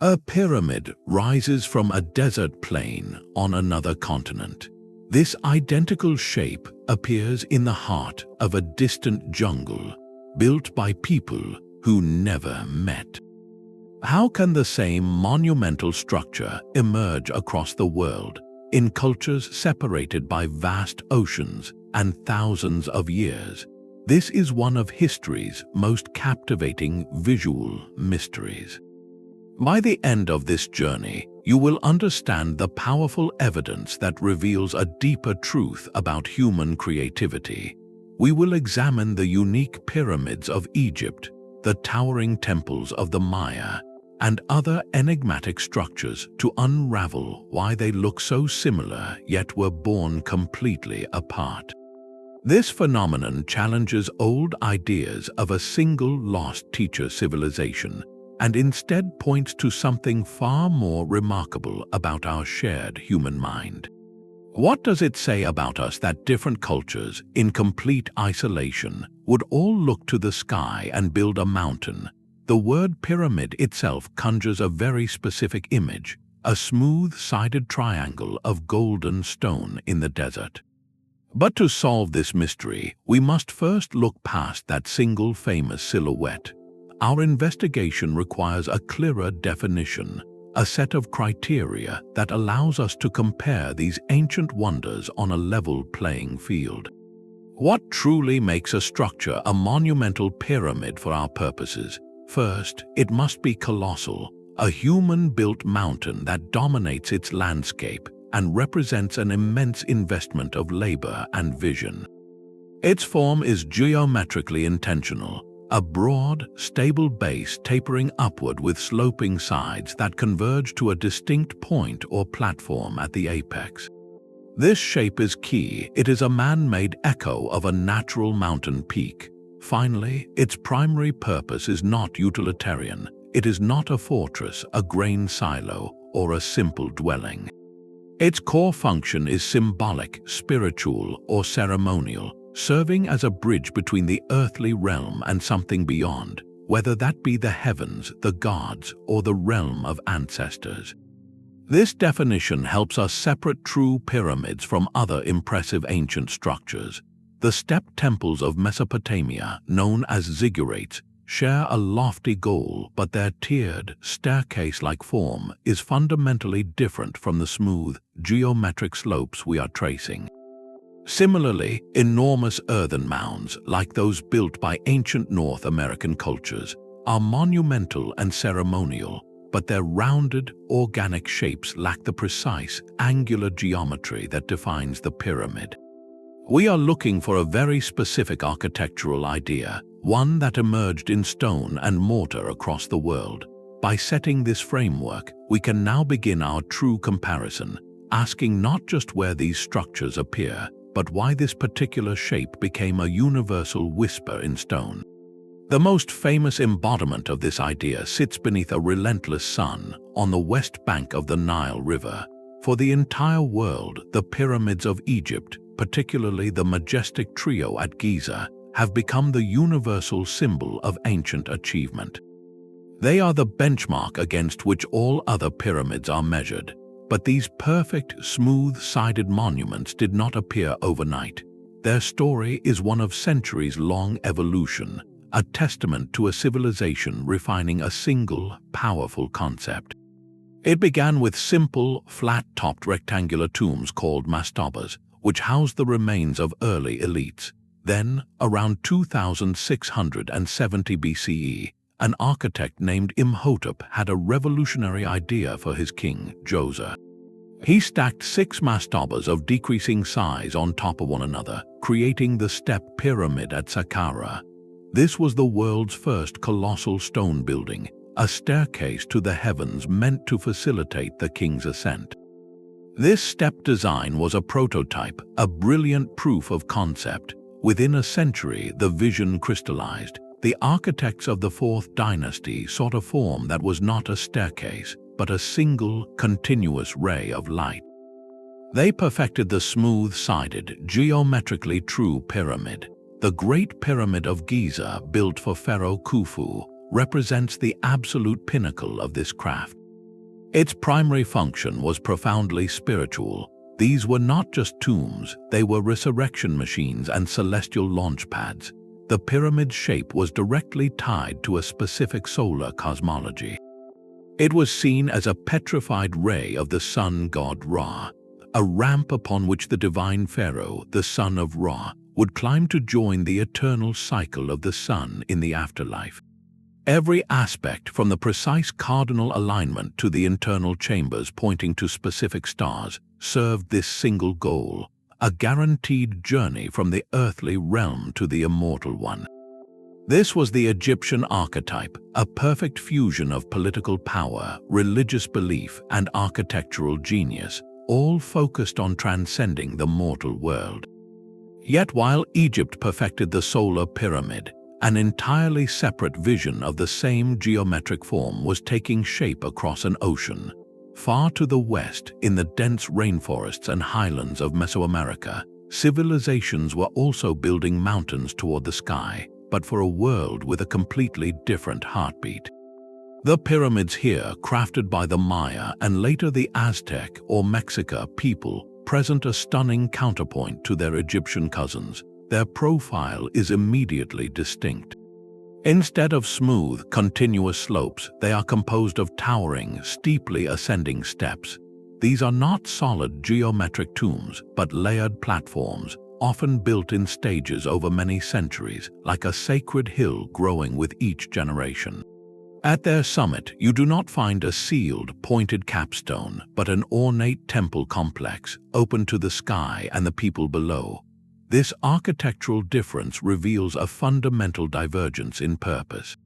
A pyramid rises from a desert plain on another continent. This identical shape appears in the heart of a distant jungle, built by people who never met. How can the same monumental structure emerge across the world, in cultures separated by vast oceans and thousands of years? This is one of history's most captivating visual mysteries. By the end of this journey, you will understand the powerful evidence that reveals a deeper truth about human creativity. We will examine the unique pyramids of Egypt, the towering temples of the Maya, and other enigmatic structures to unravel why they look so similar yet were born completely apart. This phenomenon challenges old ideas of a single lost teacher civilization and instead points to something far more remarkable about our shared human mind. What does it say about us that different cultures, in complete isolation, would all look to the sky and build a mountain? The word pyramid itself conjures a very specific image, a smooth-sided triangle of golden stone in the desert. But to solve this mystery, we must first look past that single famous silhouette. Our investigation requires a clearer definition, a set of criteria that allows us to compare these ancient wonders on a level playing field. What truly makes a structure a monumental pyramid for our purposes? First, it must be colossal, a human-built mountain that dominates its landscape and represents an immense investment of labor and vision. Its form is geometrically intentional, a broad, stable base tapering upward with sloping sides that converge to a distinct point or platform at the apex. This shape is key. It is a man-made echo of a natural mountain peak. Finally, its primary purpose is not utilitarian. It is not a fortress, a grain silo, or a simple dwelling. Its core function is symbolic, spiritual, or ceremonial, serving as a bridge between the earthly realm and something beyond, whether that be the heavens, the gods, or the realm of ancestors. This definition helps us separate true pyramids from other impressive ancient structures. The stepped temples of Mesopotamia, known as ziggurats, share a lofty goal, but their tiered, staircase-like form is fundamentally different from the smooth, geometric slopes we are tracing. Similarly, enormous earthen mounds, like those built by ancient North American cultures, are monumental and ceremonial, but their rounded, organic shapes lack the precise, angular geometry that defines the pyramid. We are looking for a very specific architectural idea, one that emerged in stone and mortar across the world. By setting this framework, we can now begin our true comparison, asking not just where these structures appear, but why this particular shape became a universal whisper in stone. The most famous embodiment of this idea sits beneath a relentless sun on the west bank of the Nile River. For the entire world, the pyramids of Egypt, particularly the majestic trio at Giza, have become the universal symbol of ancient achievement. They are the benchmark against which all other pyramids are measured. But these perfect, smooth-sided monuments did not appear overnight. Their story is one of centuries-long evolution, a testament to a civilization refining a single, powerful concept. It began with simple, flat-topped rectangular tombs called mastabas, which housed the remains of early elites. Then, around 2670 BCE, an architect named Imhotep had a revolutionary idea for his king, Djoser. He stacked 6 mastabas of decreasing size on top of one another, creating the step pyramid at Saqqara. This was the world's first colossal stone building, a staircase to the heavens meant to facilitate the king's ascent. This step design was a prototype, a brilliant proof of concept. Within a century, the vision crystallized. The architects of the Fourth Dynasty sought a form that was not a staircase, but a single, continuous ray of light. They perfected the smooth-sided, geometrically true pyramid. The Great Pyramid of Giza, built for Pharaoh Khufu, represents the absolute pinnacle of this craft. Its primary function was profoundly spiritual. These were not just tombs, they were resurrection machines and celestial launch pads. The pyramid's shape was directly tied to a specific solar cosmology. It was seen as a petrified ray of the sun god Ra, a ramp upon which the divine pharaoh, the son of Ra, would climb to join the eternal cycle of the sun in the afterlife. Every aspect, from the precise cardinal alignment to the internal chambers pointing to specific stars, served this single goal: a guaranteed journey from the earthly realm to the immortal one. This was the Egyptian archetype, a perfect fusion of political power, religious belief, and architectural genius, all focused on transcending the mortal world. Yet while Egypt perfected the solar pyramid, an entirely separate vision of the same geometric form was taking shape across an ocean. Far to the west, in the dense rainforests and highlands of Mesoamerica, civilizations were also building mountains toward the sky, but for a world with a completely different heartbeat. The pyramids here, crafted by the Maya and later the Aztec or Mexica people, present a stunning counterpoint to their Egyptian cousins. Their profile is immediately distinct. Instead of smooth, continuous slopes, they are composed of towering, steeply ascending steps. These are not solid geometric tombs, but layered platforms, often built in stages over many centuries, like a sacred hill growing with each generation. At their summit, you do not find a sealed, pointed capstone, but an ornate temple complex, open to the sky and the people below. This architectural difference reveals a fundamental divergence in purpose.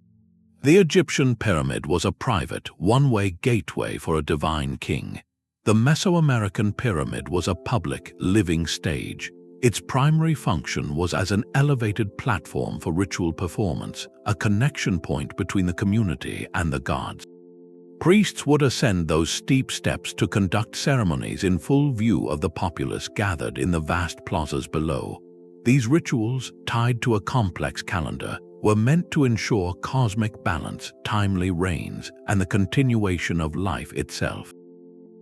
The Egyptian pyramid was a private, one-way gateway for a divine king. The Mesoamerican pyramid was a public, living stage. Its primary function was as an elevated platform for ritual performance, a connection point between the community and the gods. Priests would ascend those steep steps to conduct ceremonies in full view of the populace gathered in the vast plazas below. These rituals, tied to a complex calendar, were meant to ensure cosmic balance, timely rains, and the continuation of life itself.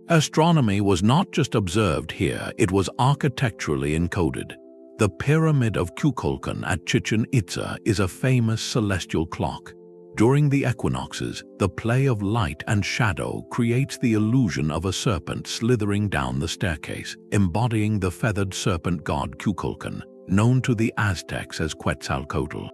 Astronomy was not just observed here, it was architecturally encoded. The Pyramid of Kukulkan at Chichen Itza is a famous celestial clock. During the equinoxes, the play of light and shadow creates the illusion of a serpent slithering down the staircase, embodying the feathered serpent god Kukulkan, known to the Aztecs as Quetzalcoatl.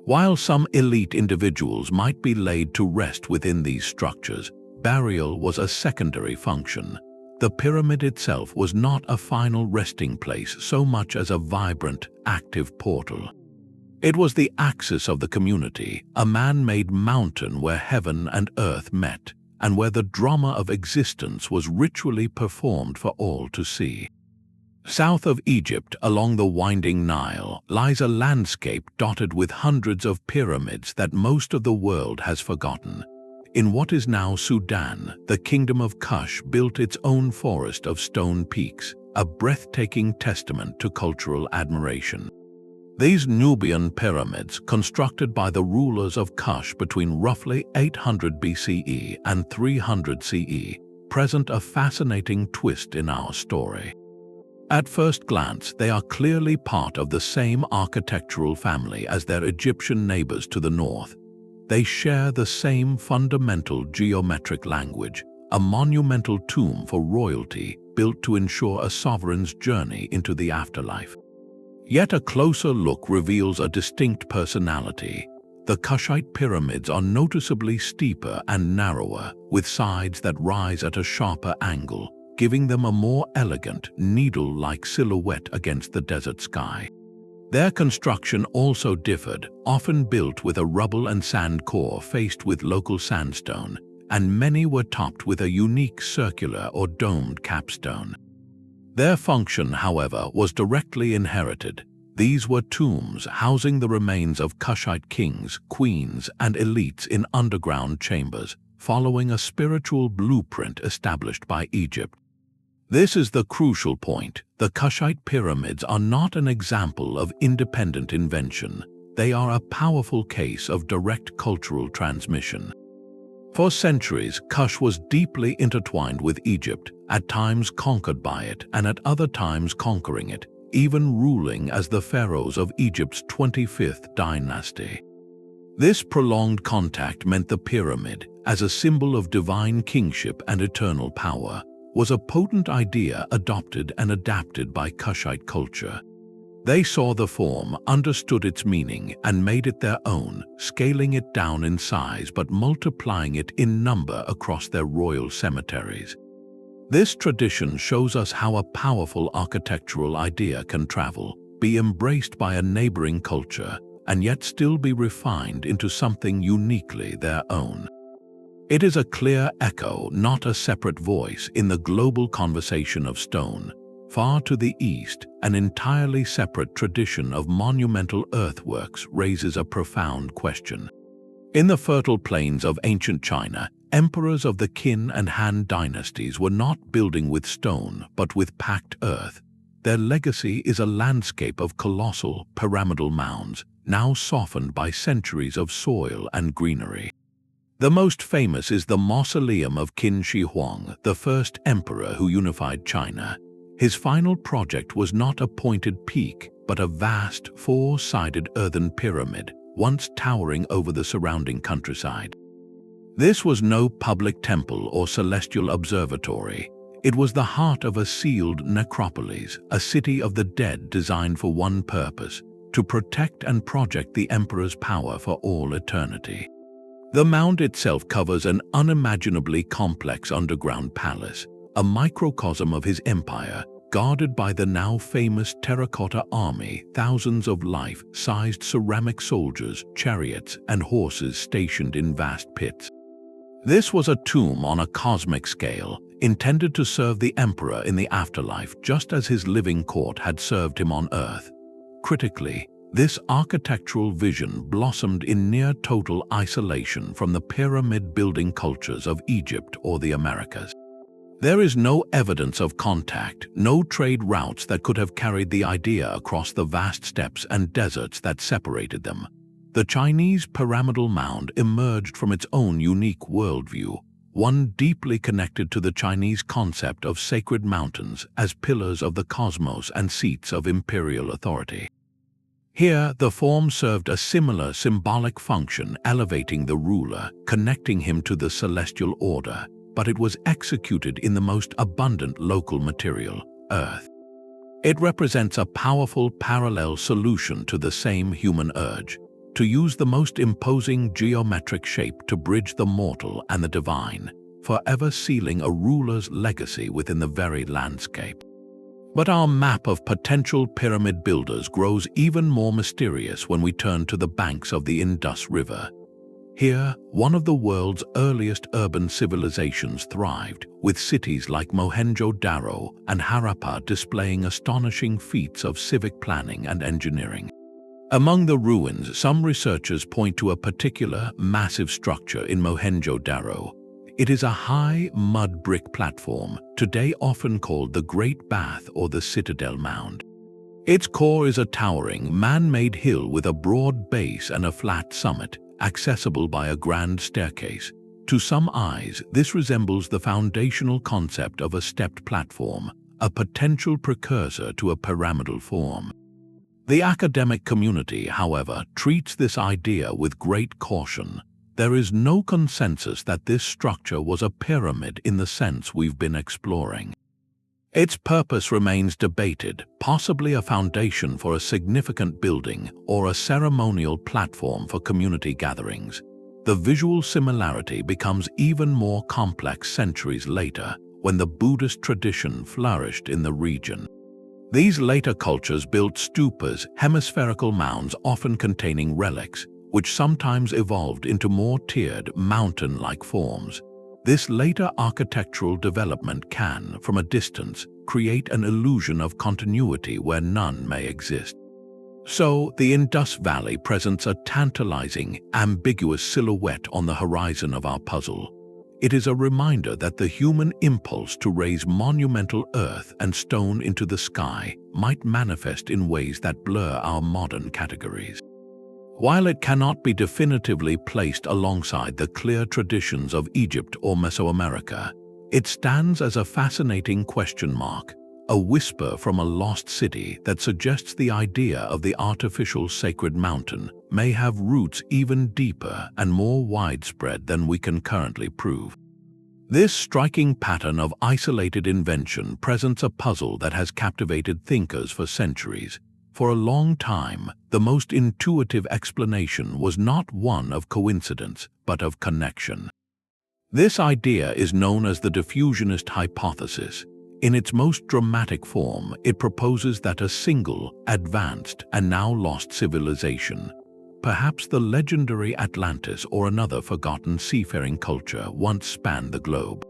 While some elite individuals might be laid to rest within these structures, burial was a secondary function. The pyramid itself was not a final resting place so much as a vibrant, active portal. It was the axis of the community, a man-made mountain where heaven and earth met, and where the drama of existence was ritually performed for all to see. South of Egypt, along the winding Nile, lies a landscape dotted with hundreds of pyramids that most of the world has forgotten. In what is now Sudan, the kingdom of Kush built its own forest of stone peaks, a breathtaking testament to cultural admiration. These Nubian pyramids, constructed by the rulers of Kush between roughly 800 BCE and 300 CE, present a fascinating twist in our story. At first glance, they are clearly part of the same architectural family as their Egyptian neighbors to the north. They share the same fundamental geometric language, a monumental tomb for royalty built to ensure a sovereign's journey into the afterlife. Yet a closer look reveals a distinct personality. The Kushite pyramids are noticeably steeper and narrower, with sides that rise at a sharper angle, giving them a more elegant, needle-like silhouette against the desert sky. Their construction also differed, often built with a rubble and sand core faced with local sandstone, and many were topped with a unique circular or domed capstone. Their function, however, was directly inherited. These were tombs housing the remains of Kushite kings, queens, and elites in underground chambers, following a spiritual blueprint established by Egypt. This is the crucial point. The Kushite pyramids are not an example of independent invention. They are a powerful case of direct cultural transmission. For centuries, Kush was deeply intertwined with Egypt, at times conquered by it and at other times conquering it, even ruling as the pharaohs of Egypt's 25th dynasty. This prolonged contact meant the pyramid, as a symbol of divine kingship and eternal power, was a potent idea adopted and adapted by Kushite culture. They saw the form, understood its meaning, and made it their own, scaling it down in size but multiplying it in number across their royal cemeteries. This tradition shows us how a powerful architectural idea can travel, be embraced by a neighboring culture, and yet still be refined into something uniquely their own. It is a clear echo, not a separate voice, in the global conversation of stone. Far to the east, an entirely separate tradition of monumental earthworks raises a profound question. In the fertile plains of ancient China, emperors of the Qin and Han dynasties were not building with stone but with packed earth. Their legacy is a landscape of colossal, pyramidal mounds, now softened by centuries of soil and greenery. The most famous is the mausoleum of Qin Shi Huang, the first emperor who unified China. His final project was not a pointed peak, but a vast, four-sided earthen pyramid, once towering over the surrounding countryside. This was no public temple or celestial observatory. It was the heart of a sealed necropolis, a city of the dead designed for one purpose: to protect and project the emperor's power for all eternity. The mound itself covers an unimaginably complex underground palace, a microcosm of his empire, guarded by the now famous terracotta army, thousands of life-sized ceramic soldiers, chariots, and horses stationed in vast pits. This was a tomb on a cosmic scale, intended to serve the emperor in the afterlife just as his living court had served him on Earth. Critically, this architectural vision blossomed in near-total isolation from the pyramid-building cultures of Egypt or the Americas. There is no evidence of contact, no trade routes that could have carried the idea across the vast steppes and deserts that separated them. The Chinese pyramidal mound emerged from its own unique worldview, one deeply connected to the Chinese concept of sacred mountains as pillars of the cosmos and seats of imperial authority. Here, the form served a similar symbolic function, elevating the ruler, connecting him to the celestial order, but it was executed in the most abundant local material, earth. It represents a powerful parallel solution to the same human urge, to use the most imposing geometric shape to bridge the mortal and the divine, forever sealing a ruler's legacy within the very landscape. But our map of potential pyramid builders grows even more mysterious when we turn to the banks of the Indus River. Here, one of the world's earliest urban civilizations thrived, with cities like Mohenjo-Daro and Harappa displaying astonishing feats of civic planning and engineering. Among the ruins, some researchers point to a particular massive structure in Mohenjo-Daro. It is a high mud brick platform, today often called the Great Bath or the Citadel Mound. Its core is a towering, man-made hill with a broad base and a flat summit, accessible by a grand staircase. To some eyes, this resembles the foundational concept of a stepped platform, a potential precursor to a pyramidal form. The academic community, however, treats this idea with great caution. There is no consensus that this structure was a pyramid in the sense we've been exploring. Its purpose remains debated, possibly a foundation for a significant building or a ceremonial platform for community gatherings. The visual similarity becomes even more complex centuries later, when the Buddhist tradition flourished in the region. These later cultures built stupas, hemispherical mounds often containing relics, which sometimes evolved into more tiered, mountain-like forms. This later architectural development can, from a distance, create an illusion of continuity where none may exist. So, the Indus Valley presents a tantalizing, ambiguous silhouette on the horizon of our puzzle. It is a reminder that the human impulse to raise monumental earth and stone into the sky might manifest in ways that blur our modern categories. While it cannot be definitively placed alongside the clear traditions of Egypt or Mesoamerica, it stands as a fascinating question mark, a whisper from a lost city that suggests the idea of the artificial sacred mountain may have roots even deeper and more widespread than we can currently prove. This striking pattern of isolated invention presents a puzzle that has captivated thinkers for centuries. For a long time, the most intuitive explanation was not one of coincidence, but of connection. This idea is known as the Diffusionist Hypothesis. In its most dramatic form, it proposes that a single, advanced, and now lost civilization, perhaps the legendary Atlantis or another forgotten seafaring culture, once spanned the globe.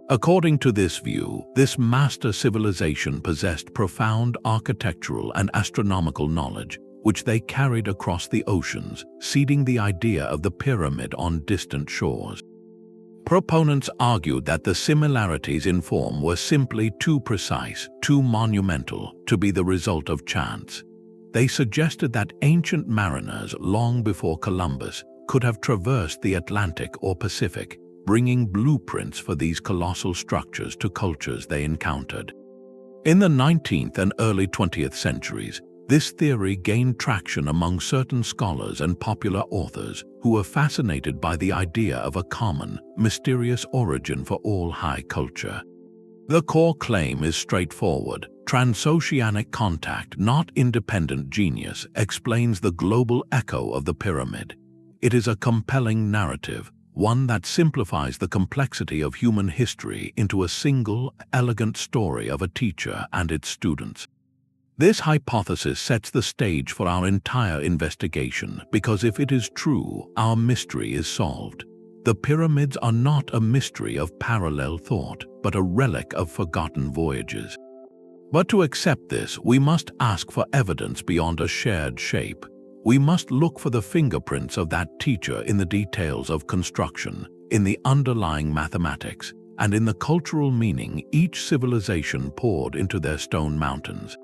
According to this view, this master civilization possessed profound architectural and astronomical knowledge, which they carried across the oceans, seeding the idea of the pyramid on distant shores. Proponents argued that the similarities in form were simply too precise, too monumental, to be the result of chance. They suggested that ancient mariners, long before Columbus, could have traversed the Atlantic or Pacific, bringing blueprints for these colossal structures to cultures they encountered. In the 19th and early 20th centuries, this theory gained traction among certain scholars and popular authors who were fascinated by the idea of a common, mysterious origin for all high culture. The core claim is straightforward. Transoceanic contact, not independent genius, explains the global echo of the pyramid. It is a compelling narrative, one that simplifies the complexity of human history into a single, elegant story of a teacher and its students. This hypothesis sets the stage for our entire investigation because if it is true, our mystery is solved. The pyramids are not a mystery of parallel thought, but a relic of forgotten voyages. But to accept this, we must ask for evidence beyond a shared shape. We must look for the fingerprints of that teacher in the details of construction, in the underlying mathematics, and in the cultural meaning each civilization poured into their stone mountains.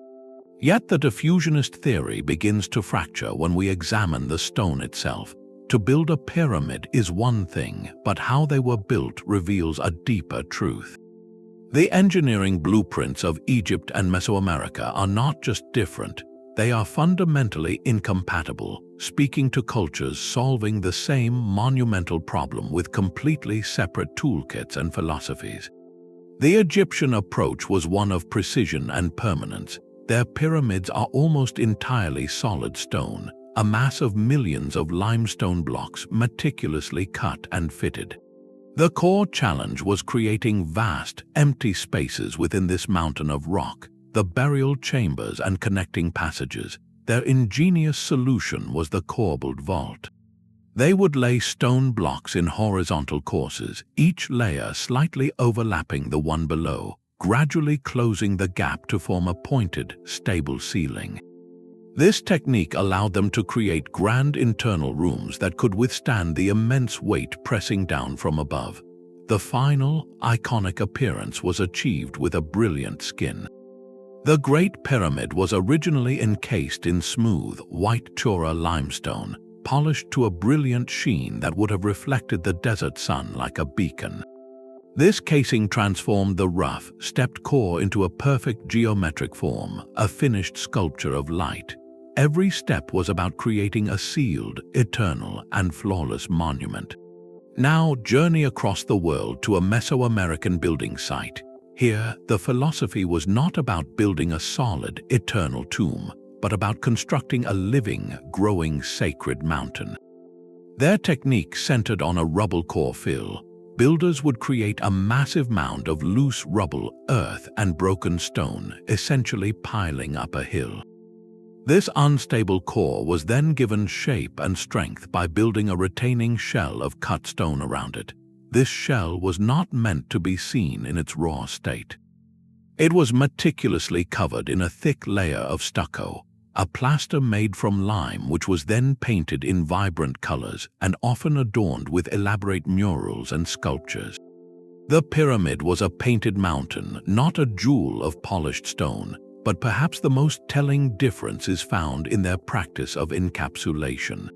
Yet the diffusionist theory begins to fracture when we examine the stone itself. To build a pyramid is one thing, but how they were built reveals a deeper truth. The engineering blueprints of Egypt and Mesoamerica are not just different, they are fundamentally incompatible, speaking to cultures solving the same monumental problem with completely separate toolkits and philosophies. The Egyptian approach was one of precision and permanence. Their pyramids are almost entirely solid stone, a mass of millions of limestone blocks meticulously cut and fitted. The core challenge was creating vast, empty spaces within this mountain of rock, the burial chambers and connecting passages. Their ingenious solution was the corbelled vault. They would lay stone blocks in horizontal courses, each layer slightly overlapping the one below, gradually closing the gap to form a pointed, stable ceiling. This technique allowed them to create grand internal rooms that could withstand the immense weight pressing down from above. The final, iconic appearance was achieved with a brilliant skin. The Great Pyramid was originally encased in smooth, white Chora limestone, polished to a brilliant sheen that would have reflected the desert sun like a beacon. This casing transformed the rough, stepped core into a perfect geometric form, a finished sculpture of light. Every step was about creating a sealed, eternal, and flawless monument. Now journey across the world to a Mesoamerican building site. Here, the philosophy was not about building a solid, eternal tomb, but about constructing a living, growing, sacred mountain. Their technique centered on a rubble core fill. Builders would create a massive mound of loose rubble, earth, and broken stone, essentially piling up a hill. This unstable core was then given shape and strength by building a retaining shell of cut stone around it. This shell was not meant to be seen in its raw state. It was meticulously covered in a thick layer of stucco, a plaster made from lime which was then painted in vibrant colors and often adorned with elaborate murals and sculptures. The pyramid was a painted mountain, not a jewel of polished stone, but perhaps the most telling difference is found in their practice of encapsulation.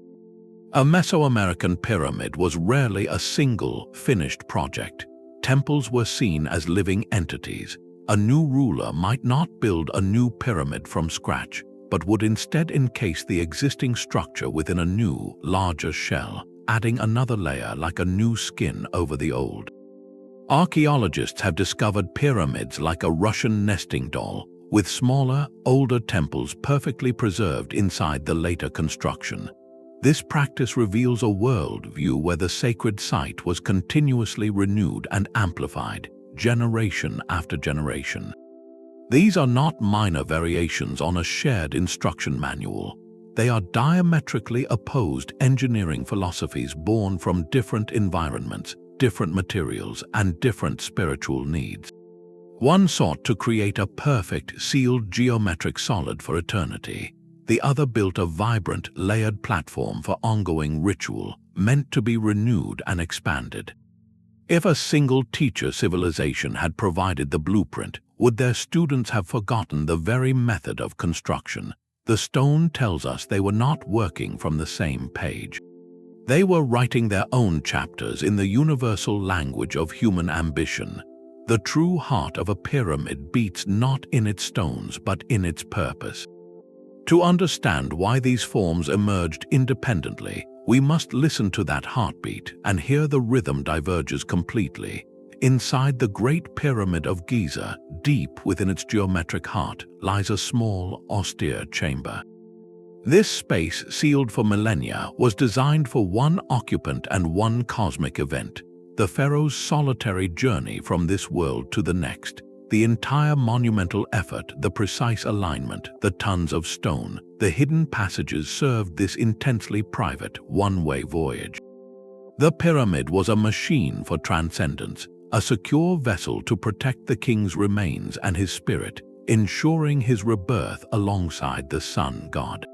A Mesoamerican pyramid was rarely a single, finished project. Temples were seen as living entities. A new ruler might not build a new pyramid from scratch, but would instead encase the existing structure within a new, larger shell, adding another layer like a new skin over the old. Archaeologists have discovered pyramids like a Russian nesting doll, with smaller, older temples perfectly preserved inside the later construction. This practice reveals a worldview where the sacred site was continuously renewed and amplified, generation after generation. These are not minor variations on a shared instruction manual. They are diametrically opposed engineering philosophies born from different environments, different materials, and different spiritual needs. One sought to create a perfect, sealed geometric solid for eternity. The other built a vibrant, layered platform for ongoing ritual, meant to be renewed and expanded. If a single teacher civilization had provided the blueprint, would their students have forgotten the very method of construction? The stone tells us they were not working from the same page. They were writing their own chapters in the universal language of human ambition. The true heart of a pyramid beats not in its stones but in its purpose. To understand why these forms emerged independently, we must listen to that heartbeat and hear the rhythm diverges completely. Inside the Great Pyramid of Giza, deep within its geometric heart, lies a small, austere chamber. This space, sealed for millennia, was designed for one occupant and one cosmic event: the pharaoh's solitary journey from this world to the next. The entire monumental effort, the precise alignment, the tons of stone, the hidden passages served this intensely private, one-way voyage. The pyramid was a machine for transcendence, a secure vessel to protect the king's remains and his spirit, ensuring his rebirth alongside the sun god.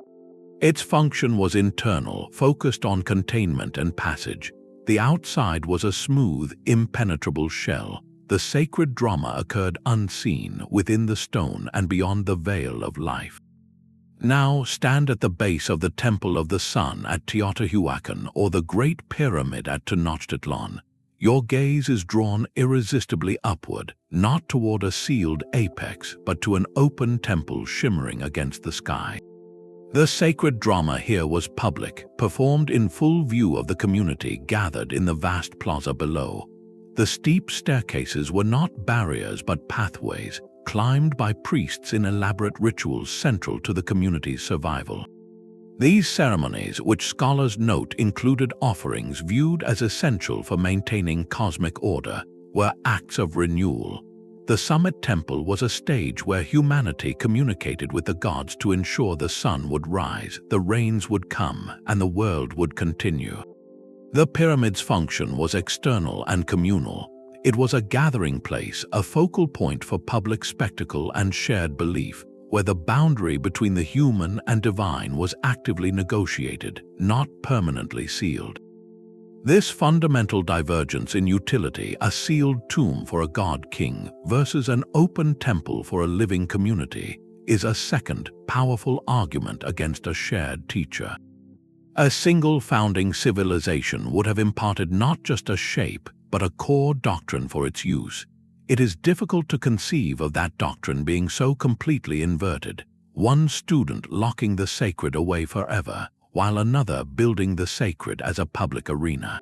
Its function was internal, focused on containment and passage. The outside was a smooth, impenetrable shell. The sacred drama occurred unseen within the stone and beyond the veil of life. Now stand at the base of the Temple of the Sun at Teotihuacan or the Great Pyramid at Tenochtitlan. Your gaze is drawn irresistibly upward, not toward a sealed apex, but to an open temple shimmering against the sky. The sacred drama here was public, performed in full view of the community gathered in the vast plaza below. The steep staircases were not barriers but pathways, climbed by priests in elaborate rituals central to the community's survival. These ceremonies, which scholars note included offerings viewed as essential for maintaining cosmic order, were acts of renewal. The summit temple was a stage where humanity communicated with the gods to ensure the sun would rise, the rains would come, and the world would continue. The pyramid's function was external and communal. It was a gathering place, a focal point for public spectacle and shared belief, where the boundary between the human and divine was actively negotiated, not permanently sealed. This fundamental divergence in utility, a sealed tomb for a god-king versus an open temple for a living community, is a second, powerful argument against a shared teacher. A single founding civilization would have imparted not just a shape, but a core doctrine for its use. It is difficult to conceive of that doctrine being so completely inverted, one student locking the sacred away forever, while another building the sacred as a public arena.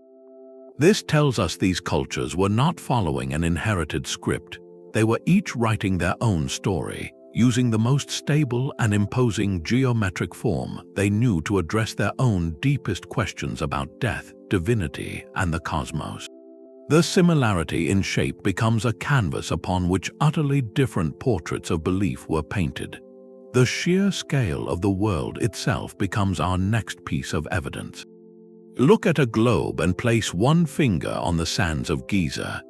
This tells us these cultures were not following an inherited script. They were each writing their own story, using the most stable and imposing geometric form they knew to address their own deepest questions about death, divinity, and the cosmos. The similarity in shape becomes a canvas upon which utterly different portraits of belief were painted. The sheer scale of the world itself becomes our next piece of evidence. Look at a globe and place one finger on the sands of Giza.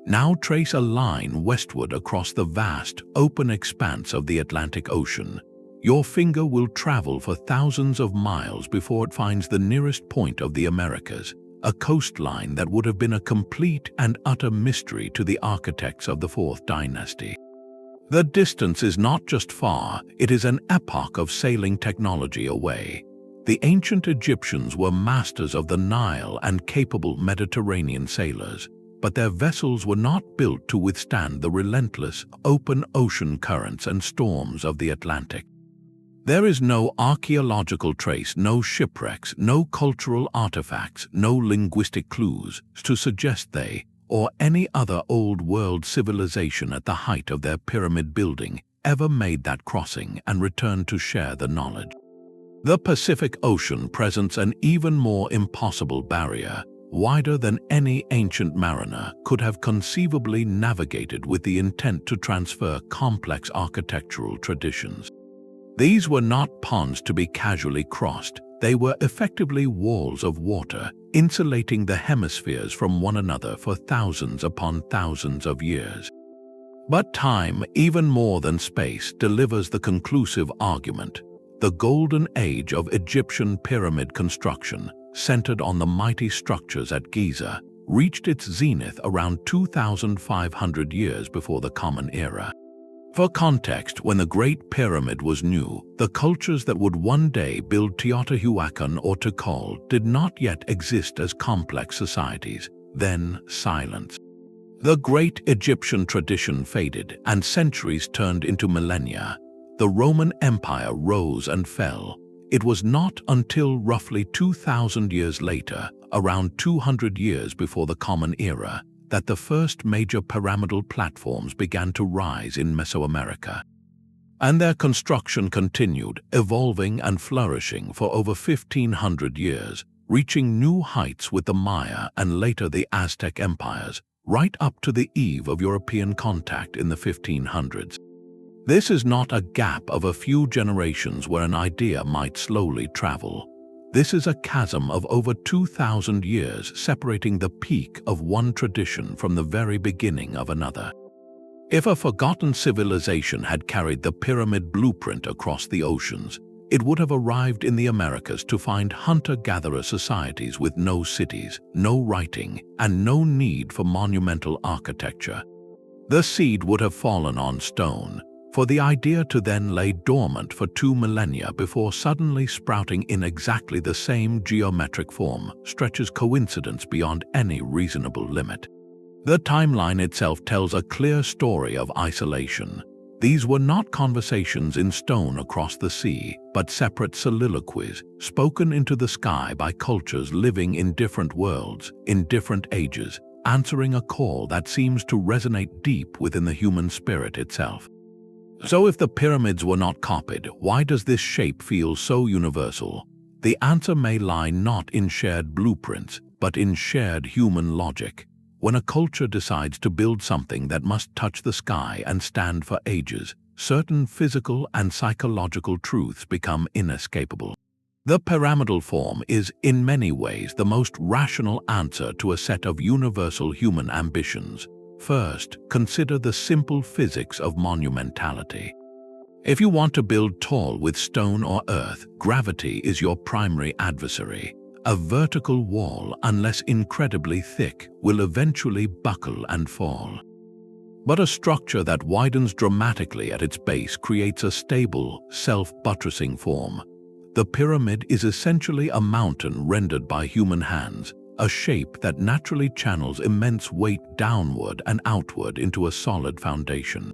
Now trace a line westward across the vast, open expanse of the Atlantic Ocean. Your finger will travel for thousands of miles before it finds the nearest point of the Americas, a coastline that would have been a complete and utter mystery to the architects of the Fourth Dynasty. The distance is not just far, it is an epoch of sailing technology away. The ancient Egyptians were masters of the Nile and capable Mediterranean sailors, but their vessels were not built to withstand the relentless, open ocean currents and storms of the Atlantic. There is no archaeological trace, no shipwrecks, no cultural artifacts, no linguistic clues to suggest they, or any other old-world civilization at the height of their pyramid building, ever made that crossing and returned to share the knowledge. The Pacific Ocean presents an even more impossible barrier, wider than any ancient mariner could have conceivably navigated with the intent to transfer complex architectural traditions. These were not ponds to be casually crossed, they were effectively walls of water, insulating the hemispheres from one another for thousands upon thousands of years. But time, even more than space, delivers the conclusive argument. The golden age of Egyptian pyramid construction, centered on the mighty structures at Giza, reached its zenith around 2,500 years before the Common Era. For context, when the Great Pyramid was new, the cultures that would one day build Teotihuacan or Caral did not yet exist as complex societies, then silence. The great Egyptian tradition faded, and centuries turned into millennia. The Roman Empire rose and fell. It was not until roughly 2,000 years later, around 200 years before the Common Era, that the first major pyramidal platforms began to rise in Mesoamerica. And their construction continued, evolving and flourishing for over 1,500 years, reaching new heights with the Maya and later the Aztec empires, right up to the eve of European contact in the 1500s. This is not a gap of a few generations where an idea might slowly travel. This is a chasm of over 2,000 years separating the peak of one tradition from the very beginning of another. If a forgotten civilization had carried the pyramid blueprint across the oceans, it would have arrived in the Americas to find hunter-gatherer societies with no cities, no writing, and no need for monumental architecture. The seed would have fallen on stone, for the idea to then lay dormant for 2 millennia before suddenly sprouting in exactly the same geometric form stretches coincidence beyond any reasonable limit. The timeline itself tells a clear story of isolation. These were not conversations in stone across the sea, but separate soliloquies, spoken into the sky by cultures living in different worlds, in different ages, answering a call that seems to resonate deep within the human spirit itself. So if the pyramids were not copied, why does this shape feel so universal? The answer may lie not in shared blueprints, but in shared human logic. When a culture decides to build something that must touch the sky and stand for ages, certain physical and psychological truths become inescapable. The pyramidal form is, in many ways, the most rational answer to a set of universal human ambitions. First, consider the simple physics of monumentality. If you want to build tall with stone or earth, gravity is your primary adversary. A vertical wall, unless incredibly thick, will eventually buckle and fall. But a structure that widens dramatically at its base creates a stable, self-buttressing form. The pyramid is essentially a mountain rendered by human hands, a shape that naturally channels immense weight downward and outward into a solid foundation.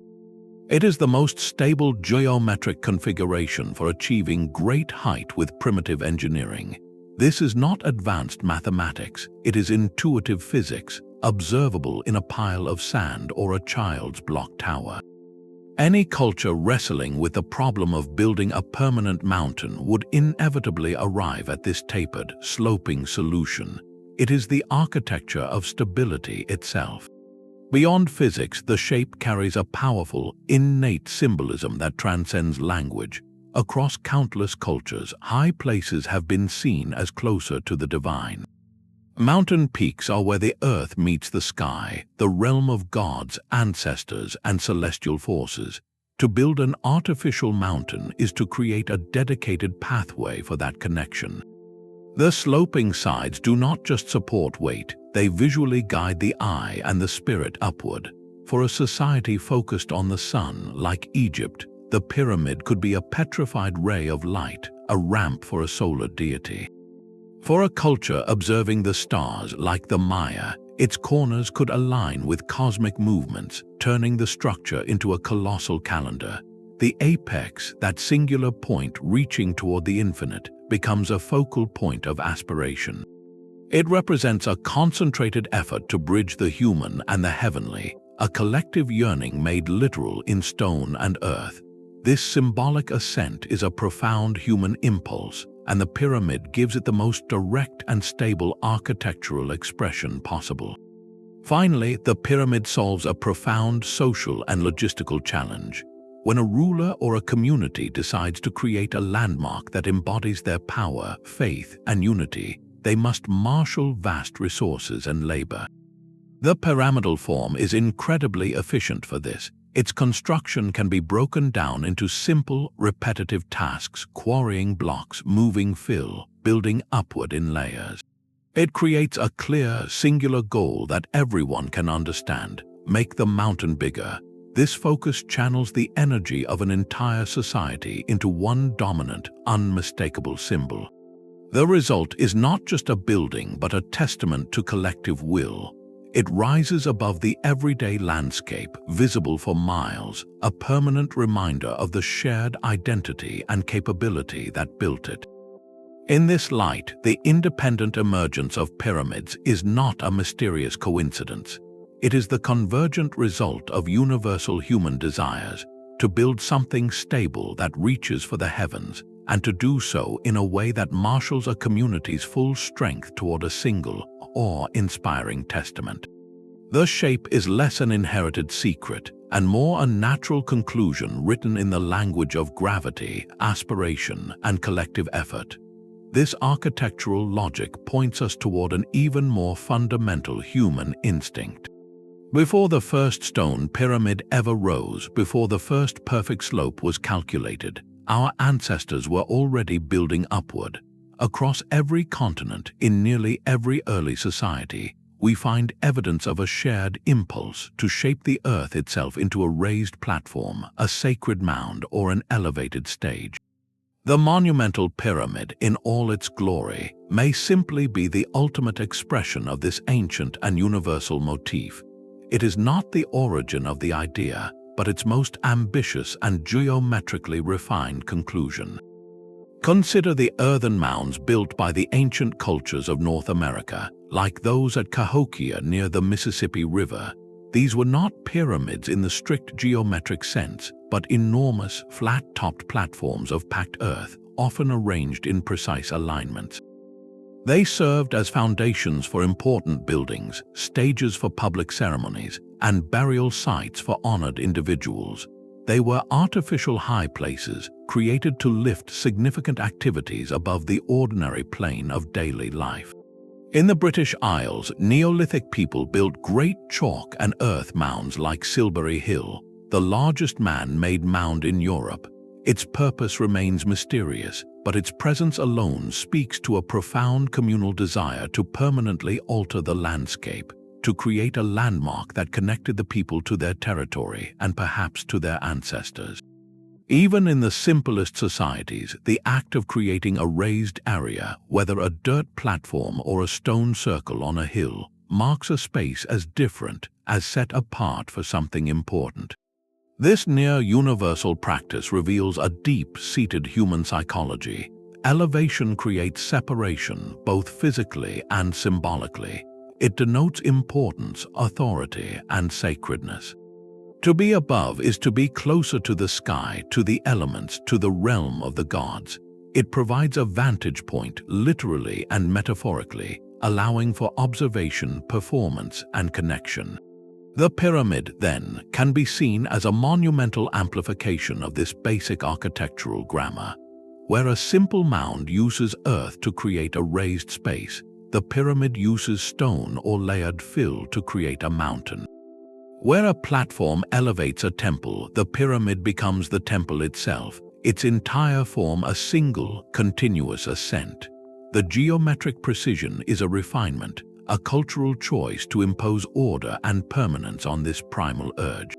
It is the most stable geometric configuration for achieving great height with primitive engineering. This is not advanced mathematics, it is intuitive physics, observable in a pile of sand or a child's block tower. Any culture wrestling with the problem of building a permanent mountain would inevitably arrive at this tapered, sloping solution. It is the architecture of stability itself. Beyond physics, the shape carries a powerful, innate symbolism that transcends language. Across countless cultures, high places have been seen as closer to the divine. Mountain peaks are where the earth meets the sky, the realm of gods, ancestors, and celestial forces. To build an artificial mountain is to create a dedicated pathway for that connection. The sloping sides do not just support weight, they visually guide the eye and the spirit upward. For a society focused on the sun, like Egypt, the pyramid could be a petrified ray of light, a ramp for a solar deity. For a culture observing the stars like the Maya, its corners could align with cosmic movements, turning the structure into a colossal calendar. The apex, that singular point reaching toward the infinite, becomes a focal point of aspiration. It represents a concentrated effort to bridge the human and the heavenly, a collective yearning made literal in stone and earth. This symbolic ascent is a profound human impulse, and the pyramid gives it the most direct and stable architectural expression possible. Finally, the pyramid solves a profound social and logistical challenge. When a ruler or a community decides to create a landmark that embodies their power, faith, and unity, they must marshal vast resources and labor. The pyramidal form is incredibly efficient for this. Its construction can be broken down into simple, repetitive tasks: quarrying blocks, moving fill, building upward in layers. It creates a clear, singular goal that everyone can understand: make the mountain bigger. This focus channels the energy of an entire society into one dominant, unmistakable symbol. The result is not just a building but a testament to collective will. It rises above the everyday landscape, visible for miles, a permanent reminder of the shared identity and capability that built it. In this light, the independent emergence of pyramids is not a mysterious coincidence. It is the convergent result of universal human desires to build something stable that reaches for the heavens, and to do so in a way that marshals a community's full strength toward a single, awe-inspiring testament. The shape is less an inherited secret and more a natural conclusion written in the language of gravity, aspiration, and collective effort. This architectural logic points us toward an even more fundamental human instinct. Before the first stone pyramid ever rose, before the first perfect slope was calculated, our ancestors were already building upward. Across every continent, in nearly every early society, we find evidence of a shared impulse to shape the earth itself into a raised platform, a sacred mound, or an elevated stage. The monumental pyramid, in all its glory, may simply be the ultimate expression of this ancient and universal motif. It is not the origin of the idea, but its most ambitious and geometrically refined conclusion. Consider the earthen mounds built by the ancient cultures of North America, like those at Cahokia near the Mississippi River. These were not pyramids in the strict geometric sense, but enormous, flat-topped platforms of packed earth, often arranged in precise alignments. They served as foundations for important buildings, stages for public ceremonies, and burial sites for honored individuals. They were artificial high places, created to lift significant activities above the ordinary plane of daily life. In the British Isles, Neolithic people built great chalk and earth mounds like Silbury Hill, the largest man-made mound in Europe. Its purpose remains mysterious, but its presence alone speaks to a profound communal desire to permanently alter the landscape, to create a landmark that connected the people to their territory and perhaps to their ancestors. Even in the simplest societies, the act of creating a raised area, whether a dirt platform or a stone circle on a hill, marks a space as different, as set apart for something important. This near-universal practice reveals a deep-seated human psychology. Elevation creates separation, both physically and symbolically. It denotes importance, authority, and sacredness. To be above is to be closer to the sky, to the elements, to the realm of the gods. It provides a vantage point, literally and metaphorically, allowing for observation, performance, and connection. The pyramid, then, can be seen as a monumental amplification of this basic architectural grammar. Where a simple mound uses earth to create a raised space, the pyramid uses stone or layered fill to create a mountain. Where a platform elevates a temple, the pyramid becomes the temple itself, its entire form a single, continuous ascent. The geometric precision is a refinement, a cultural choice to impose order and permanence on this primal urge.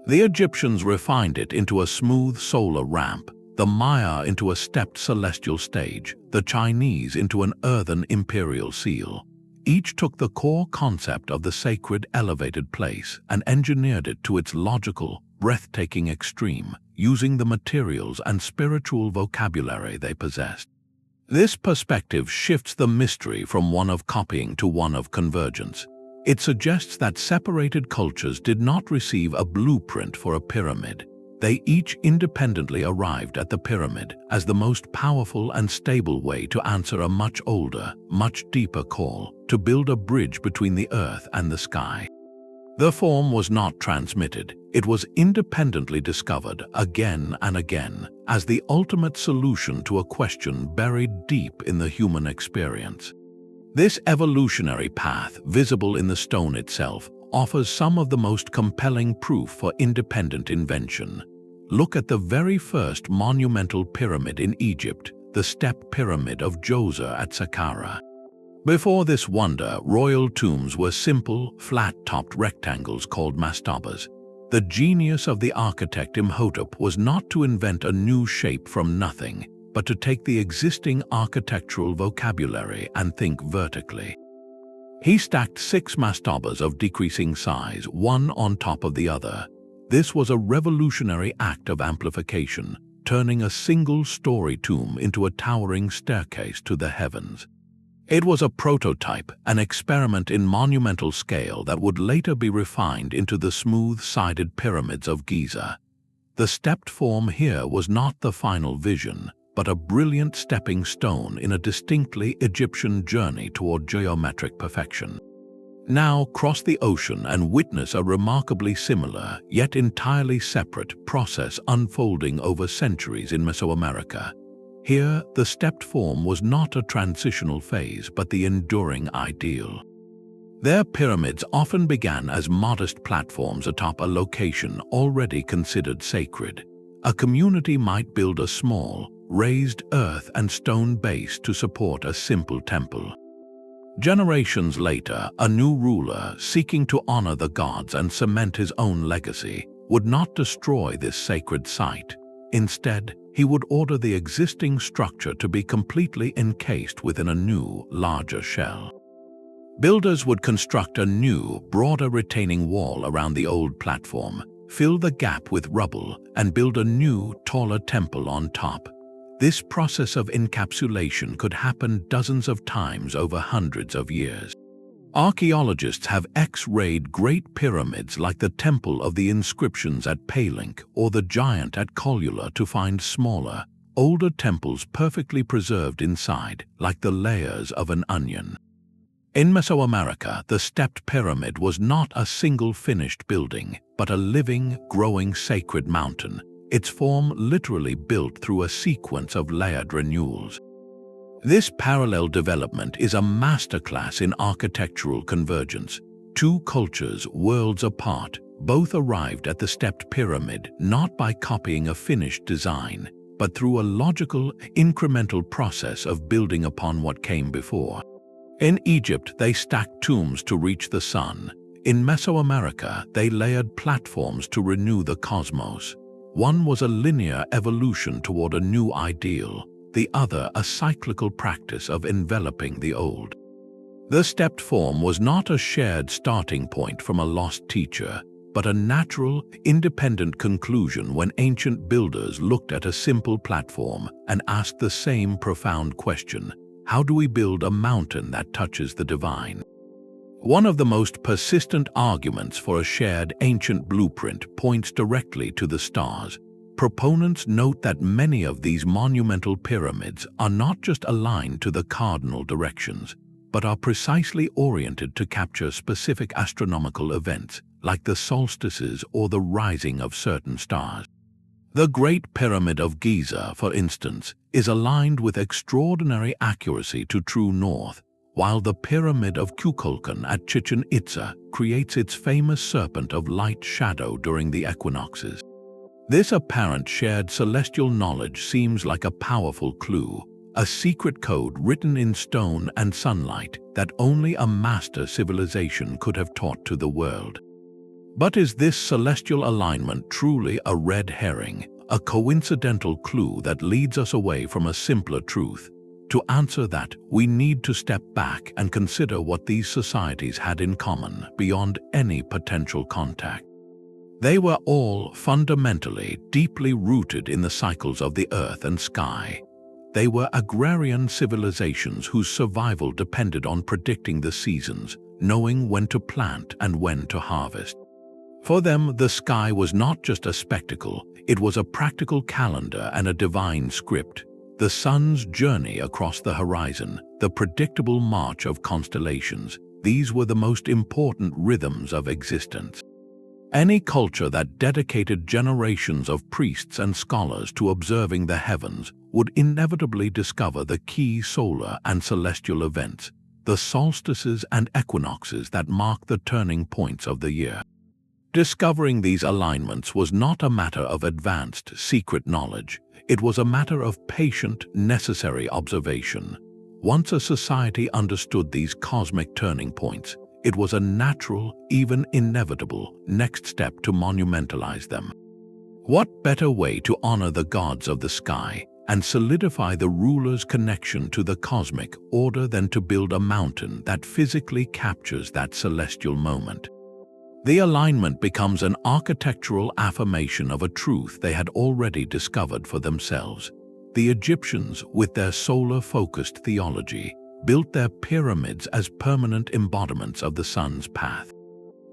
The Egyptians refined it into a smooth solar ramp, the Maya into a stepped celestial stage, the Chinese into an earthen imperial seal. Each took the core concept of the sacred elevated place and engineered it to its logical, breathtaking extreme, using the materials and spiritual vocabulary they possessed. This perspective shifts the mystery from one of copying to one of convergence. It suggests that separated cultures did not receive a blueprint for a pyramid. They each independently arrived at the pyramid as the most powerful and stable way to answer a much older, much deeper call, to build a bridge between the earth and the sky. The form was not transmitted. It was independently discovered again and again as the ultimate solution to a question buried deep in the human experience. This evolutionary path, visible in the stone itself, offers some of the most compelling proof for independent invention. Look at the very first monumental pyramid in Egypt, the Step Pyramid of Djoser at Saqqara. Before this wonder, royal tombs were simple, flat-topped rectangles called mastabas. The genius of the architect Imhotep was not to invent a new shape from nothing, but to take the existing architectural vocabulary and think vertically. He stacked 6 mastabas of decreasing size, one on top of the other. This was a revolutionary act of amplification, turning a single-story tomb into a towering staircase to the heavens. It was a prototype, an experiment in monumental scale that would later be refined into the smooth-sided pyramids of Giza. The stepped form here was not the final vision, but a brilliant stepping stone in a distinctly Egyptian journey toward geometric perfection. Now cross the ocean and witness a remarkably similar, yet entirely separate, process unfolding over centuries in Mesoamerica. Here, the stepped form was not a transitional phase, but the enduring ideal. Their pyramids often began as modest platforms atop a location already considered sacred. A community might build a small, raised earth and stone base to support a simple temple. Generations later, a new ruler, seeking to honor the gods and cement his own legacy, would not destroy this sacred site. Instead, he would order the existing structure to be completely encased within a new, larger shell. Builders would construct a new, broader retaining wall around the old platform, fill the gap with rubble, and build a new, taller temple on top. This process of encapsulation could happen dozens of times over hundreds of years. Archaeologists have X-rayed great pyramids like the Temple of the Inscriptions at Palenque or the Giant at Collula to find smaller, older temples perfectly preserved inside, like the layers of an onion. In Mesoamerica, the stepped pyramid was not a single finished building, but a living, growing sacred mountain, its form literally built through a sequence of layered renewals. This parallel development is a masterclass in architectural convergence. Two cultures, worlds apart, both arrived at the stepped pyramid not by copying a finished design, but through a logical, incremental process of building upon what came before. In Egypt, they stacked tombs to reach the sun. In Mesoamerica, they layered platforms to renew the cosmos. One was a linear evolution toward a new ideal, the other a cyclical practice of enveloping the old. The stepped form was not a shared starting point from a lost teacher, but a natural, independent conclusion when ancient builders looked at a simple platform and asked the same profound question: how do we build a mountain that touches the divine? One of the most persistent arguments for a shared ancient blueprint points directly to the stars. Proponents note that many of these monumental pyramids are not just aligned to the cardinal directions, but are precisely oriented to capture specific astronomical events, like the solstices or the rising of certain stars. The Great Pyramid of Giza, for instance, is aligned with extraordinary accuracy to true north, while the Pyramid of Kukulkan at Chichen Itza creates its famous serpent of light shadow during the equinoxes. This apparent shared celestial knowledge seems like a powerful clue, a secret code written in stone and sunlight that only a master civilization could have taught to the world. But is this celestial alignment truly a red herring, a coincidental clue that leads us away from a simpler truth. To answer that, we need to step back and consider what these societies had in common beyond any potential contact. They were all fundamentally deeply rooted in the cycles of the earth and sky. They were agrarian civilizations whose survival depended on predicting the seasons, knowing when to plant and when to harvest. For them, the sky was not just a spectacle, it was a practical calendar and a divine script. The sun's journey across the horizon, the predictable march of constellations, these were the most important rhythms of existence. Any culture that dedicated generations of priests and scholars to observing the heavens would inevitably discover the key solar and celestial events, the solstices and equinoxes that mark the turning points of the year. Discovering these alignments was not a matter of advanced, secret knowledge. It was a matter of patient, necessary observation. Once a society understood these cosmic turning points, it was a natural, even inevitable, next step to monumentalize them. What better way to honor the gods of the sky and solidify the ruler's connection to the cosmic order than to build a mountain that physically captures that celestial moment? The alignment becomes an architectural affirmation of a truth they had already discovered for themselves. The Egyptians, with their solar-focused theology, built their pyramids as permanent embodiments of the sun's path.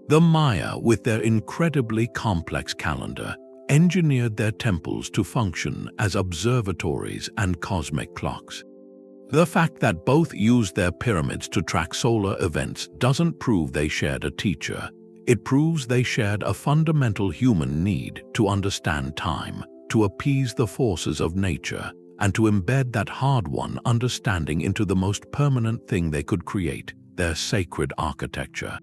The Maya, with their incredibly complex calendar, engineered their temples to function as observatories and cosmic clocks. The fact that both used their pyramids to track solar events doesn't prove they shared a teacher. It proves they shared a fundamental human need to understand time, to appease the forces of nature, and to embed that hard-won understanding into the most permanent thing they could create, their sacred architecture.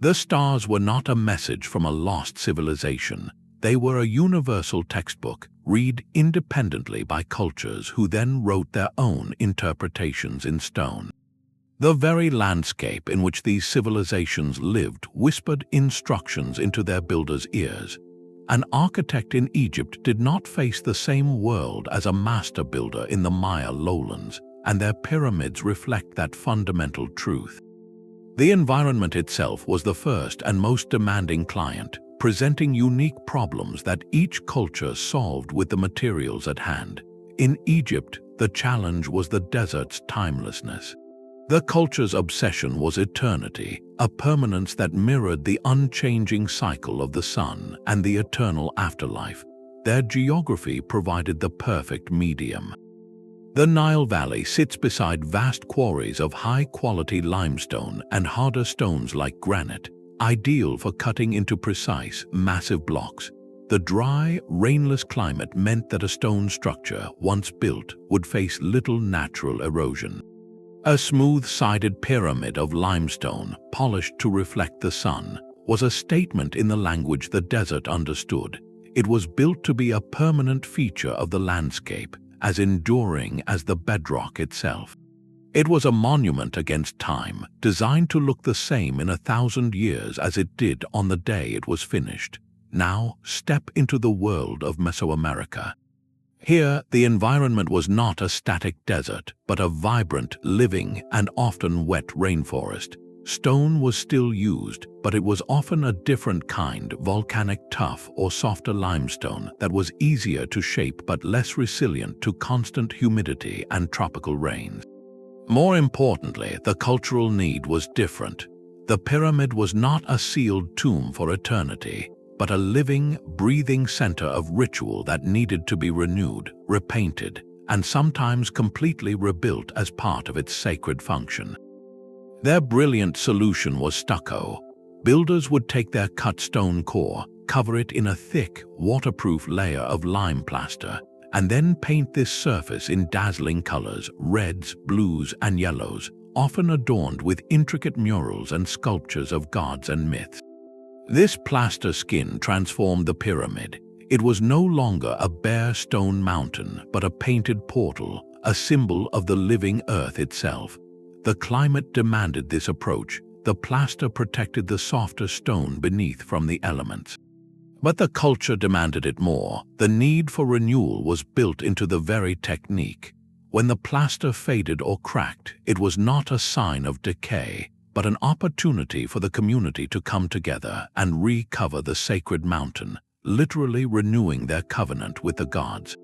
The stars were not a message from a lost civilization. They were a universal textbook, read independently by cultures who then wrote their own interpretations in stone. The very landscape in which these civilizations lived whispered instructions into their builders' ears. An architect in Egypt did not face the same world as a master builder in the Maya lowlands, and their pyramids reflect that fundamental truth. The environment itself was the first and most demanding client, presenting unique problems that each culture solved with the materials at hand. In Egypt, the challenge was the desert's timelessness. The culture's obsession was eternity, a permanence that mirrored the unchanging cycle of the sun and the eternal afterlife. Their geography provided the perfect medium. The Nile Valley sits beside vast quarries of high-quality limestone and harder stones like granite, ideal for cutting into precise, massive blocks. The dry, rainless climate meant that a stone structure, once built, would face little natural erosion. A smooth-sided pyramid of limestone, polished to reflect the sun, was a statement in the language the desert understood. It was built to be a permanent feature of the landscape, as enduring as the bedrock itself. It was a monument against time, designed to look the same in 1,000 years as it did on the day it was finished. Now, step into the world of Mesoamerica. Here, the environment was not a static desert, but a vibrant, living, and often wet rainforest. Stone was still used, but it was often a different kind, volcanic tuff or softer limestone that was easier to shape but less resilient to constant humidity and tropical rains. More importantly, the cultural need was different. The pyramid was not a sealed tomb for eternity, but a living, breathing center of ritual that needed to be renewed, repainted, and sometimes completely rebuilt as part of its sacred function. Their brilliant solution was stucco. Builders would take their cut stone core, cover it in a thick, waterproof layer of lime plaster, and then paint this surface in dazzling colors, reds, blues, and yellows, often adorned with intricate murals and sculptures of gods and myths. This plaster skin transformed the pyramid. It was no longer a bare stone mountain, but a painted portal, a symbol of the living earth itself. The climate demanded this approach. The plaster protected the softer stone beneath from the elements. But the culture demanded it more. The need for renewal was built into the very technique. When the plaster faded or cracked, it was not a sign of decay, but an opportunity for the community to come together and recover the sacred mountain, literally renewing their covenant with the gods.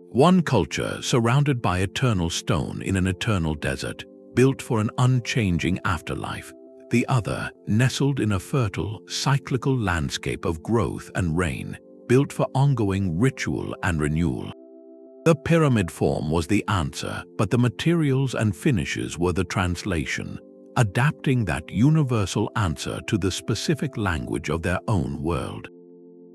One culture, surrounded by eternal stone in an eternal desert, built for an unchanging afterlife. The other, nestled in a fertile, cyclical landscape of growth and rain, built for ongoing ritual and renewal. The pyramid form was the answer, but the materials and finishes were the translation, adapting that universal answer to the specific language of their own world.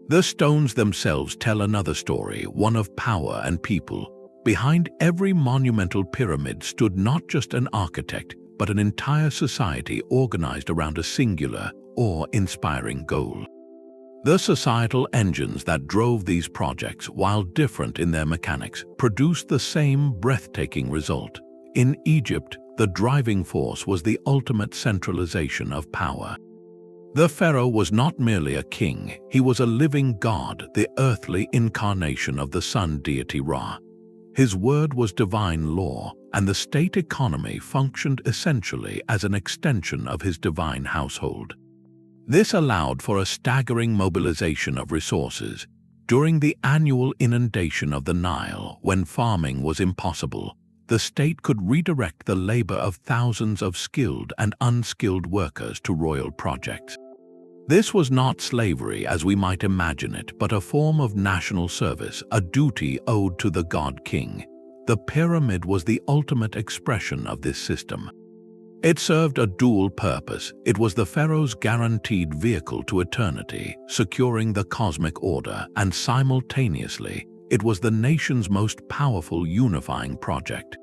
The stones themselves tell another story, one of power and people. Behind every monumental pyramid stood not just an architect, but an entire society organized around a singular, awe-inspiring goal. The societal engines that drove these projects, while different in their mechanics, produced the same breathtaking result. In Egypt, the driving force was the ultimate centralization of power. The pharaoh was not merely a king, he was a living god, the earthly incarnation of the sun deity Ra. His word was divine law, and the state economy functioned essentially as an extension of his divine household. This allowed for a staggering mobilization of resources. During the annual inundation of the Nile, when farming was impossible, the state could redirect the labor of thousands of skilled and unskilled workers to royal projects. This was not slavery as we might imagine it, but a form of national service, a duty owed to the god-king. The pyramid was the ultimate expression of this system. It served a dual purpose. It was the pharaoh's guaranteed vehicle to eternity, securing the cosmic order, and simultaneously, it was the nation's most powerful unifying project.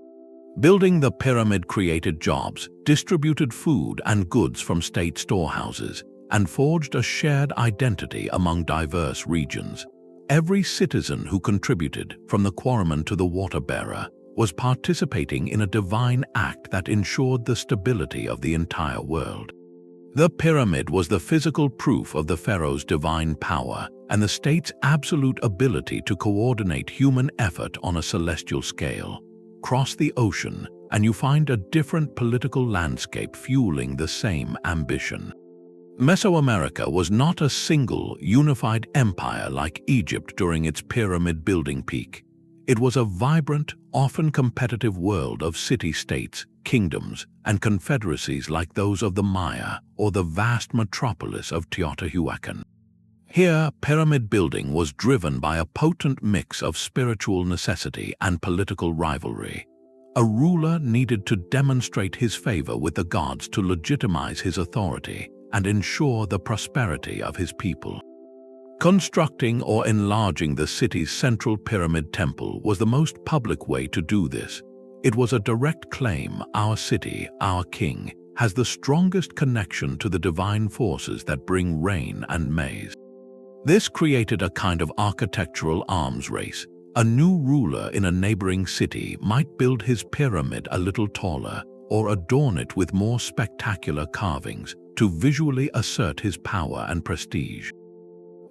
Building the pyramid created jobs, distributed food and goods from state storehouses, and forged a shared identity among diverse regions. Every citizen who contributed, from the quarryman to the water-bearer, was participating in a divine act that ensured the stability of the entire world. The pyramid was the physical proof of the pharaoh's divine power and the state's absolute ability to coordinate human effort on a celestial scale. Cross the ocean, and you find a different political landscape fueling the same ambition. Mesoamerica was not a single, unified empire like Egypt during its pyramid-building peak. It was a vibrant, often competitive world of city-states, kingdoms, and confederacies like those of the Maya or the vast metropolis of Teotihuacan. Here, pyramid building was driven by a potent mix of spiritual necessity and political rivalry. A ruler needed to demonstrate his favor with the gods to legitimize his authority and ensure the prosperity of his people. Constructing or enlarging the city's central pyramid temple was the most public way to do this. It was a direct claim: our city, our king, has the strongest connection to the divine forces that bring rain and maize. This created a kind of architectural arms race. A new ruler in a neighboring city might build his pyramid a little taller or adorn it with more spectacular carvings to visually assert his power and prestige.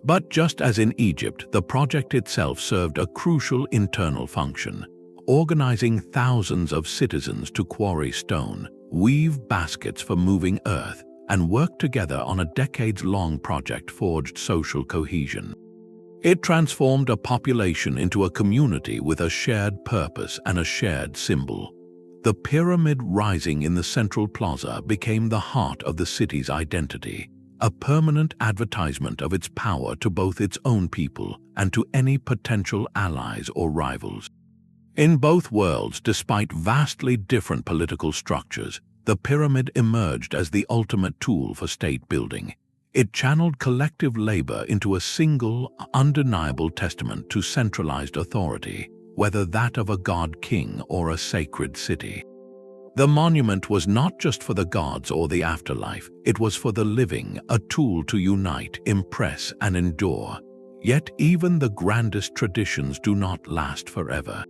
But just as in Egypt, the project itself served a crucial internal function, organizing thousands of citizens to quarry stone, weave baskets for moving earth, and work together on a decades-long project forged social cohesion. It transformed a population into a community with a shared purpose and a shared symbol. The pyramid rising in the central plaza became the heart of the city's identity, a permanent advertisement of its power to both its own people and to any potential allies or rivals. In both worlds, despite vastly different political structures, the pyramid emerged as the ultimate tool for state building. It channeled collective labor into a single, undeniable testament to centralized authority, whether that of a god-king or a sacred city. The monument was not just for the gods or the afterlife, it was for the living, a tool to unite, impress, and endure. Yet even the grandest traditions do not last forever.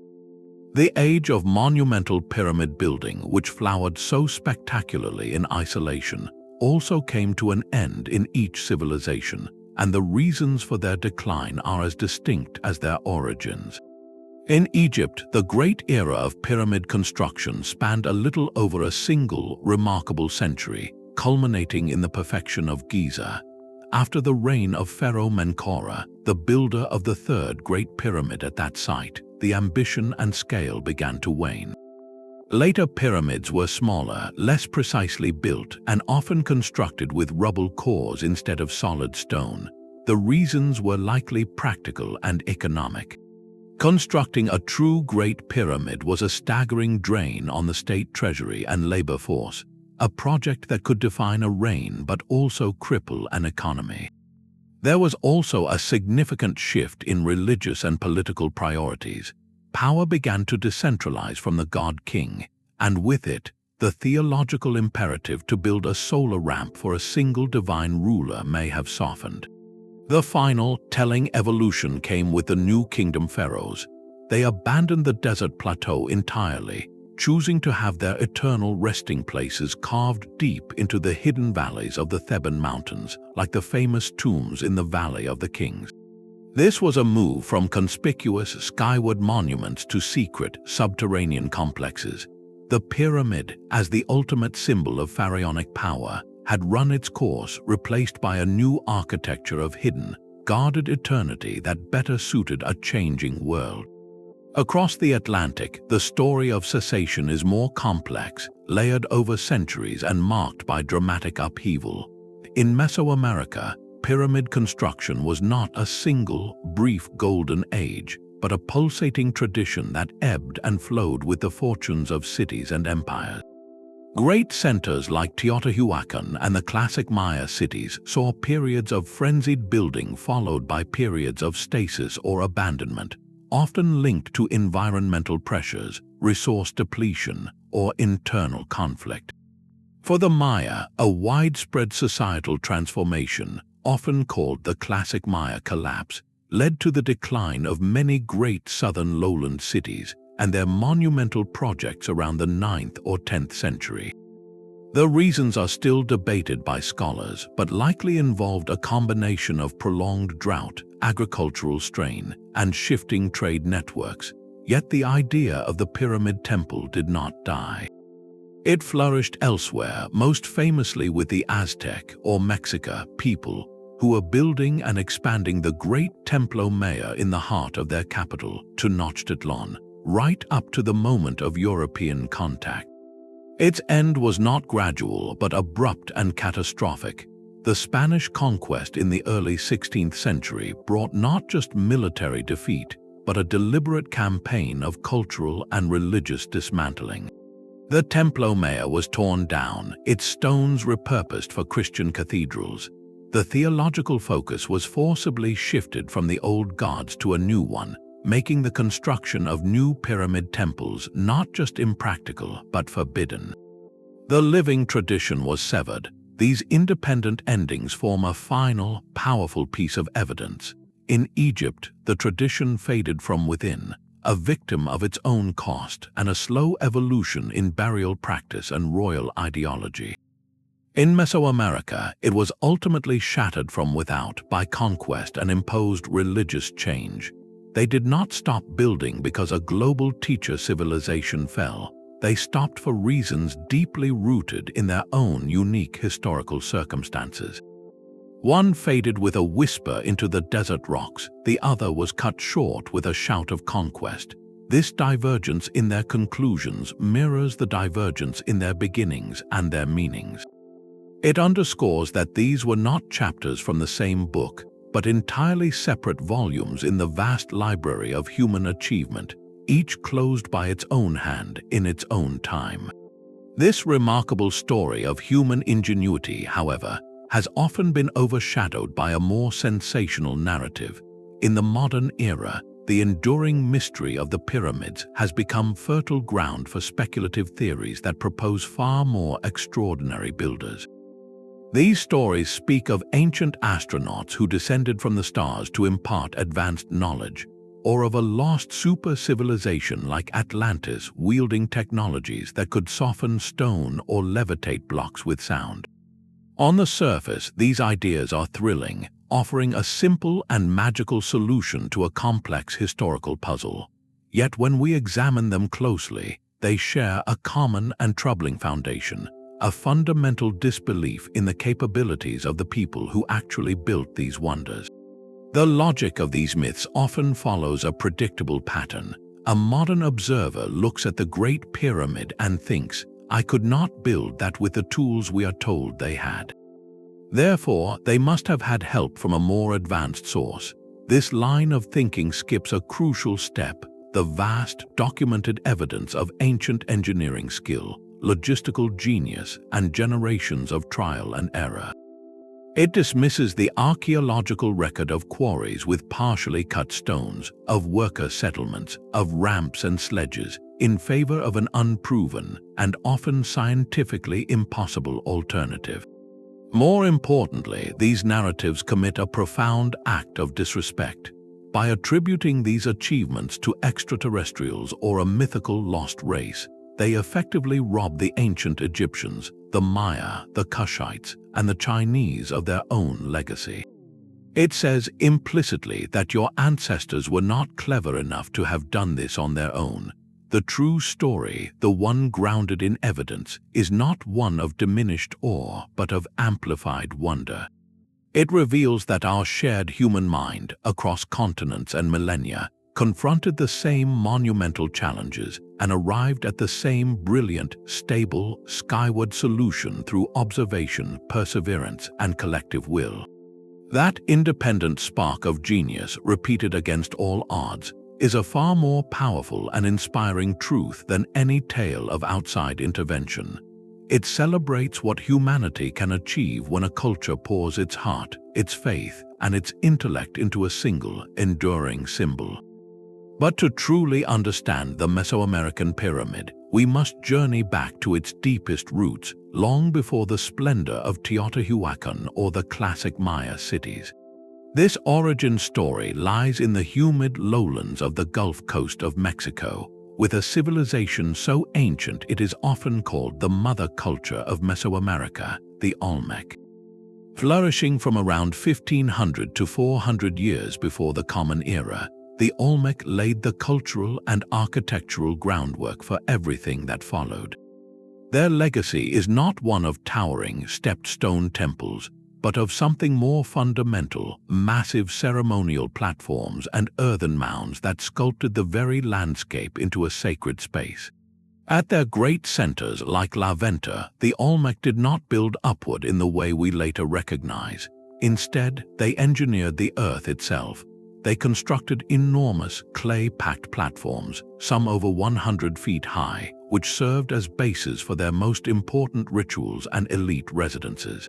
The age of monumental pyramid building, which flowered so spectacularly in isolation, also came to an end in each civilization. and the reasons for their decline are as distinct as their origins. In Egypt, the great era of pyramid construction spanned a little over a single remarkable century, culminating in the perfection of Giza. After the reign of Pharaoh Menkaure, the builder of the third Great Pyramid at that site, the ambition and scale began to wane. Later pyramids were smaller, less precisely built, and often constructed with rubble cores instead of solid stone. The reasons were likely practical and economic. Constructing a true Great Pyramid was a staggering drain on the state treasury and labor force, a project that could define a reign but also cripple an economy. There was also a significant shift in religious and political priorities. Power began to decentralize from the god-king, and with it, the theological imperative to build a solar ramp for a single divine ruler may have softened. The final, telling evolution came with the New Kingdom pharaohs. They abandoned the desert plateau entirely, choosing to have their eternal resting places carved deep into the hidden valleys of the Theban Mountains, like the famous tombs in the Valley of the Kings. This was a move from conspicuous skyward monuments to secret, subterranean complexes. The pyramid, as the ultimate symbol of pharaonic power, had run its course, replaced by a new architecture of hidden, guarded eternity that better suited a changing world. Across the Atlantic, the story of cessation is more complex, layered over centuries and marked by dramatic upheaval. In Mesoamerica, pyramid construction was not a single, brief golden age, but a pulsating tradition that ebbed and flowed with the fortunes of cities and empires. Great centers like Teotihuacan and the classic Maya cities saw periods of frenzied building followed by periods of stasis or abandonment, often linked to environmental pressures, resource depletion, or internal conflict. For the Maya, a widespread societal transformation, often called the classic Maya collapse, led to the decline of many great southern lowland cities and their monumental projects around the 9th or 10th century. The reasons are still debated by scholars, but likely involved a combination of prolonged drought, agricultural strain, and shifting trade networks. Yet the idea of the pyramid temple did not die. It flourished elsewhere, most famously with the Aztec or Mexica people, who were building and expanding the great Templo Maya in the heart of their capital, Tenochtitlan, right up to the moment of European contact. Its end was not gradual but abrupt and catastrophic. The Spanish conquest in the early 16th century brought not just military defeat, but a deliberate campaign of cultural and religious dismantling. The Templo Maya was torn down, its stones repurposed for Christian cathedrals. The theological focus was forcibly shifted from the old gods to a new one, making the construction of new pyramid temples not just impractical but forbidden. The living tradition was severed. These independent endings form a final, powerful piece of evidence. In Egypt, the tradition faded from within, a victim of its own cost and a slow evolution in burial practice and royal ideology. In Mesoamerica, it was ultimately shattered from without by conquest and imposed religious change. They did not stop building because a global teacher civilization fell. They stopped for reasons deeply rooted in their own unique historical circumstances. One faded with a whisper into the desert rocks, the other was cut short with a shout of conquest. This divergence in their conclusions mirrors the divergence in their beginnings and their meanings. It underscores that these were not chapters from the same book, but entirely separate volumes in the vast library of human achievement, each closed by its own hand in its own time. This remarkable story of human ingenuity, however, has often been overshadowed by a more sensational narrative. In the modern era, the enduring mystery of the pyramids has become fertile ground for speculative theories that propose far more extraordinary builders. These stories speak of ancient astronauts who descended from the stars to impart advanced knowledge, or of a lost super-civilization like Atlantis wielding technologies that could soften stone or levitate blocks with sound. On the surface, these ideas are thrilling, offering a simple and magical solution to a complex historical puzzle. Yet when we examine them closely, they share a common and troubling foundation, a fundamental disbelief in the capabilities of the people who actually built these wonders. The logic of these myths often follows a predictable pattern. A modern observer looks at the Great Pyramid and thinks, "I could not build that with the tools we are told they had. Therefore, they must have had help from a more advanced source." This line of thinking skips a crucial step: the vast, documented evidence of ancient engineering skill, logistical genius, and generations of trial and error. It dismisses the archaeological record of quarries with partially cut stones, of worker settlements, of ramps and sledges, in favor of an unproven and often scientifically impossible alternative. More importantly, these narratives commit a profound act of disrespect. By attributing these achievements to extraterrestrials or a mythical lost race, they effectively rob the ancient Egyptians, the Maya, the Kushites, and the Chinese of their own legacy. It says implicitly that your ancestors were not clever enough to have done this on their own. The true story, the one grounded in evidence, is not one of diminished awe but of amplified wonder. It reveals that our shared human mind, across continents and millennia, confronted the same monumental challenges and arrived at the same brilliant, stable, skyward solution through observation, perseverance, and collective will. That independent spark of genius, repeated against all odds, is a far more powerful and inspiring truth than any tale of outside intervention. It celebrates what humanity can achieve when a culture pours its heart, its faith, and its intellect into a single, enduring symbol. But to truly understand the Mesoamerican pyramid, we must journey back to its deepest roots, long before the splendor of Teotihuacan or the classic Maya cities. This origin story lies in the humid lowlands of the Gulf Coast of Mexico, with a civilization so ancient it is often called the mother culture of Mesoamerica, the Olmec. Flourishing from around 1500 to 400 years before the Common Era, the Olmec laid the cultural and architectural groundwork for everything that followed. Their legacy is not one of towering, stepped stone temples, but of something more fundamental: massive ceremonial platforms and earthen mounds that sculpted the very landscape into a sacred space. At their great centers like La Venta, the Olmec did not build upward in the way we later recognize. Instead, they engineered the earth itself. They constructed enormous, clay-packed platforms, some over 100 feet high, which served as bases for their most important rituals and elite residences.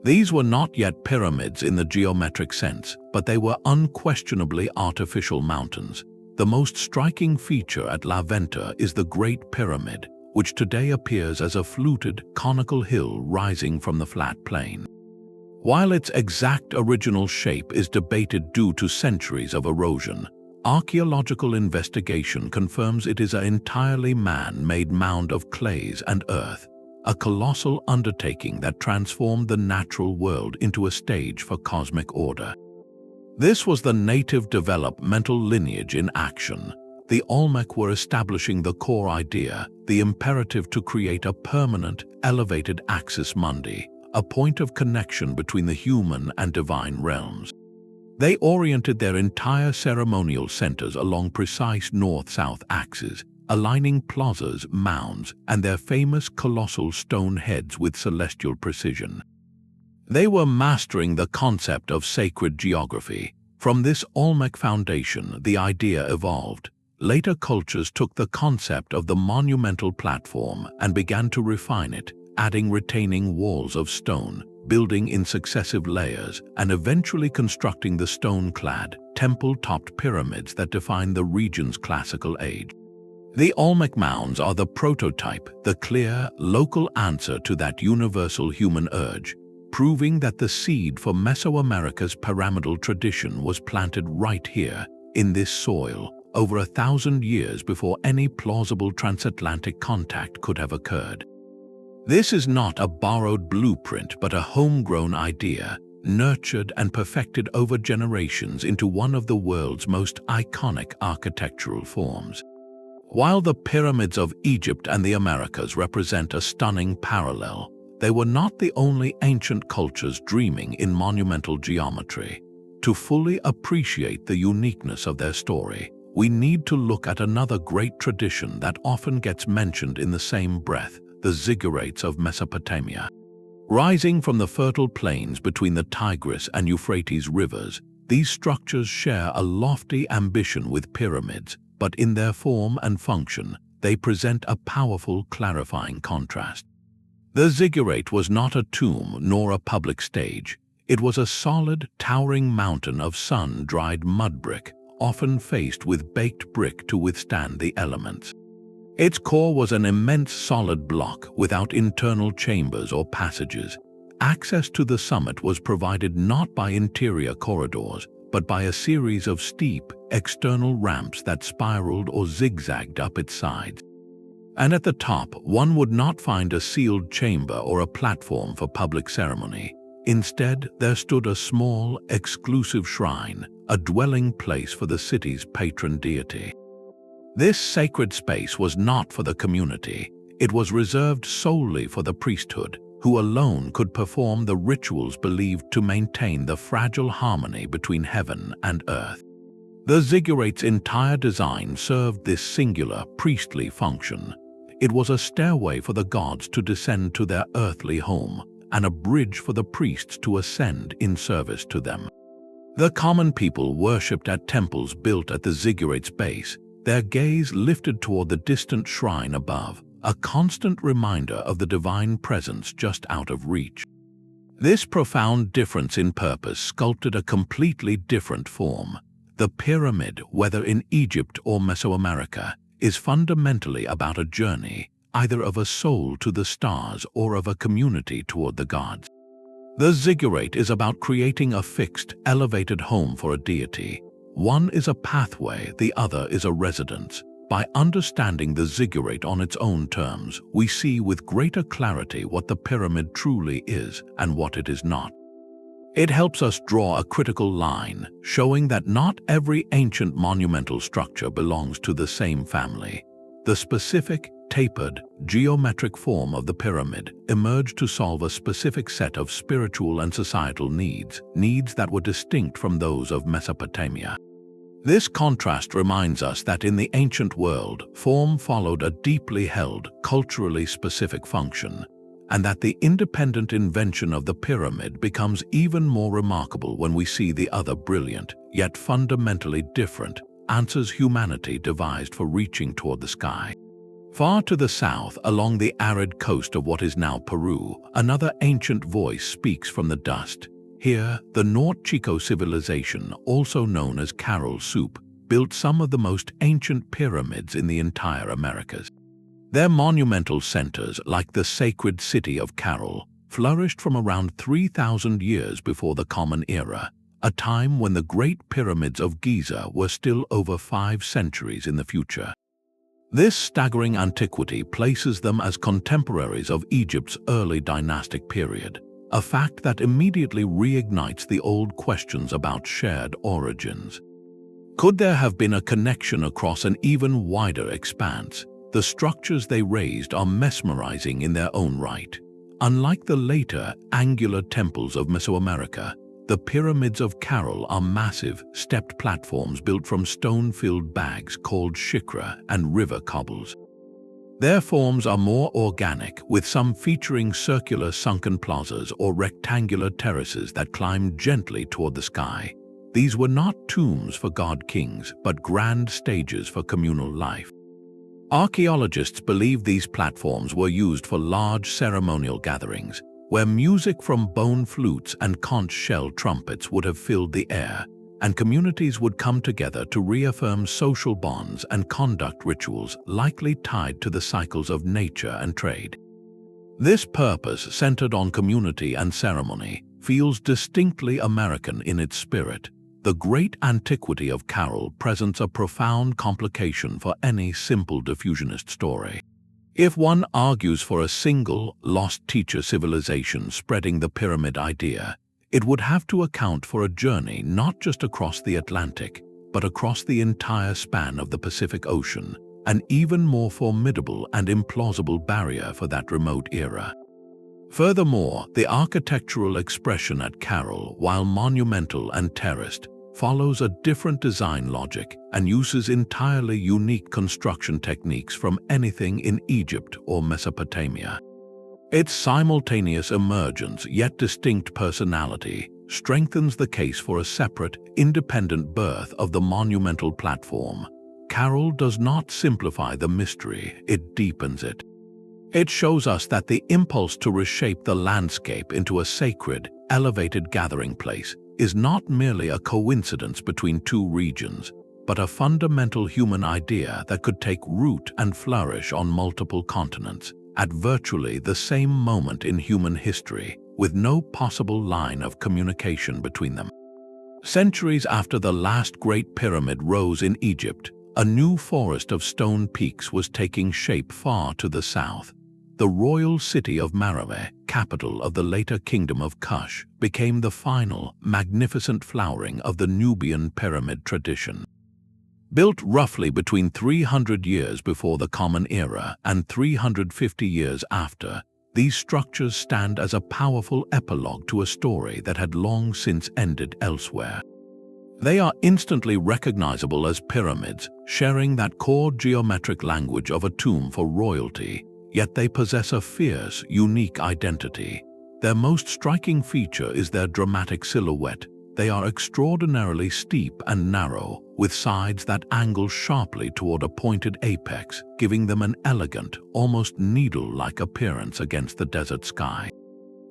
These were not yet pyramids in the geometric sense, but they were unquestionably artificial mountains. The most striking feature at La Venta is the Great Pyramid, which today appears as a fluted, conical hill rising from the flat plain. While its exact original shape is debated due to centuries of erosion, archaeological investigation confirms it is an entirely man-made mound of clays and earth, a colossal undertaking that transformed the natural world into a stage for cosmic order. This was the native developmental lineage in action. The Olmec were establishing the core idea, the imperative to create a permanent, elevated axis mundi, a point of connection between the human and divine realms. They oriented their entire ceremonial centers along precise north-south axes, aligning plazas, mounds, and their famous colossal stone heads with celestial precision. They were mastering the concept of sacred geography. From this Olmec foundation, the idea evolved. Later cultures took the concept of the monumental platform and began to refine it, adding retaining walls of stone, building in successive layers, and eventually constructing the stone-clad, temple-topped pyramids that define the region's classical age. The Olmec mounds are the prototype, the clear, local answer to that universal human urge, proving that the seed for Mesoamerica's pyramidal tradition was planted right here, in this soil, over 1,000 years before any plausible transatlantic contact could have occurred. This is not a borrowed blueprint but a homegrown idea. nurtured and perfected over generations into one of the world's most iconic architectural forms. While the pyramids of Egypt and the Americas represent a stunning parallel, they were not the only ancient cultures dreaming in monumental geometry. To fully appreciate the uniqueness of their story, we need to look at another great tradition that often gets mentioned in the same breath, the ziggurats of Mesopotamia. Rising from the fertile plains between the Tigris and Euphrates rivers, these structures share a lofty ambition with pyramids, but in their form and function, they present a powerful, clarifying contrast. The ziggurat was not a tomb nor a public stage. It was a solid, towering mountain of sun-dried mud brick, often faced with baked brick to withstand the elements. Its core was an immense solid block without internal chambers or passages. Access to the summit was provided not by interior corridors, but by a series of steep, external ramps that spiraled or zigzagged up its sides. And at the top, one would not find a sealed chamber or a platform for public ceremony. Instead, there stood a small, exclusive shrine, a dwelling place for the city's patron deity. This sacred space was not for the community. It was reserved solely for the priesthood, who alone could perform the rituals believed to maintain the fragile harmony between heaven and earth. The ziggurat's entire design served this singular priestly function. It was a stairway for the gods to descend to their earthly home, and a bridge for the priests to ascend in service to them. The common people worshipped at temples built at the ziggurat's base, their gaze lifted toward the distant shrine above, a constant reminder of the divine presence just out of reach. This profound difference in purpose sculpted a completely different form. The pyramid, whether in Egypt or Mesoamerica, is fundamentally about a journey, either of a soul to the stars or of a community toward the gods. The ziggurat is about creating a fixed, elevated home for a deity. One is a pathway, the other is a residence. By understanding the ziggurat on its own terms, we see with greater clarity what the pyramid truly is and what it is not. It helps us draw a critical line, showing that not every ancient monumental structure belongs to the same family. The specific, tapered, geometric form of the pyramid emerged to solve a specific set of spiritual and societal needs that were distinct from those of Mesopotamia. This contrast reminds us that in the ancient world, form followed a deeply held, culturally specific function, and that the independent invention of the pyramid becomes even more remarkable when we see the other brilliant, yet fundamentally different, answers humanity devised for reaching toward the sky. Far to the south, along the arid coast of what is now Peru, another ancient voice speaks from the dust. Here, the Norte Chico civilization, also known as Caral soup, built some of the most ancient pyramids in the entire Americas. Their monumental centers, like the sacred city of Caral, flourished from around 3,000 years before the Common Era, a time when the Great Pyramids of Giza were still over 5 centuries in the future. This staggering antiquity places them as contemporaries of Egypt's early dynastic period, a fact that immediately reignites the old questions about shared origins. Could there have been a connection across an even wider expanse? The structures they raised are mesmerizing in their own right. Unlike the later, angular temples of Mesoamerica, the pyramids of Caral are massive, stepped platforms built from stone-filled bags called shikra and river cobbles. Their forms are more organic, with some featuring circular sunken plazas or rectangular terraces that climb gently toward the sky. These were not tombs for god-kings, but grand stages for communal life. Archaeologists believe these platforms were used for large ceremonial gatherings, where music from bone flutes and conch shell trumpets would have filled the air, and communities would come together to reaffirm social bonds and conduct rituals likely tied to the cycles of nature and trade. This purpose, centered on community and ceremony, feels distinctly American in its spirit. The great antiquity of Caral presents a profound complication for any simple diffusionist story. If one argues for a single, lost teacher civilization spreading the pyramid idea, it would have to account for a journey not just across the Atlantic, but across the entire span of the Pacific Ocean, an even more formidable and implausible barrier for that remote era. Furthermore, the architectural expression at Caral, while monumental and terraced, follows a different design logic and uses entirely unique construction techniques from anything in Egypt or Mesopotamia. Its simultaneous emergence yet distinct personality strengthens the case for a separate, independent birth of the monumental platform. Caral does not simplify the mystery, it deepens it. It shows us that the impulse to reshape the landscape into a sacred, elevated gathering place is not merely a coincidence between two regions, but a fundamental human idea that could take root and flourish on multiple continents at virtually the same moment in human history, with no possible line of communication between them. Centuries after the last great pyramid rose in Egypt, a new forest of stone peaks was taking shape far to the south. The royal city of Meroë, capital of the later kingdom of Kush, became the final, magnificent flowering of the Nubian pyramid tradition. Built roughly between 300 years before the Common Era and 350 years after, these structures stand as a powerful epilogue to a story that had long since ended elsewhere. They are instantly recognizable as pyramids, sharing that core geometric language of a tomb for royalty, yet they possess a fierce, unique identity. Their most striking feature is their dramatic silhouette. They are extraordinarily steep and narrow, with sides that angle sharply toward a pointed apex, giving them an elegant, almost needle-like appearance against the desert sky.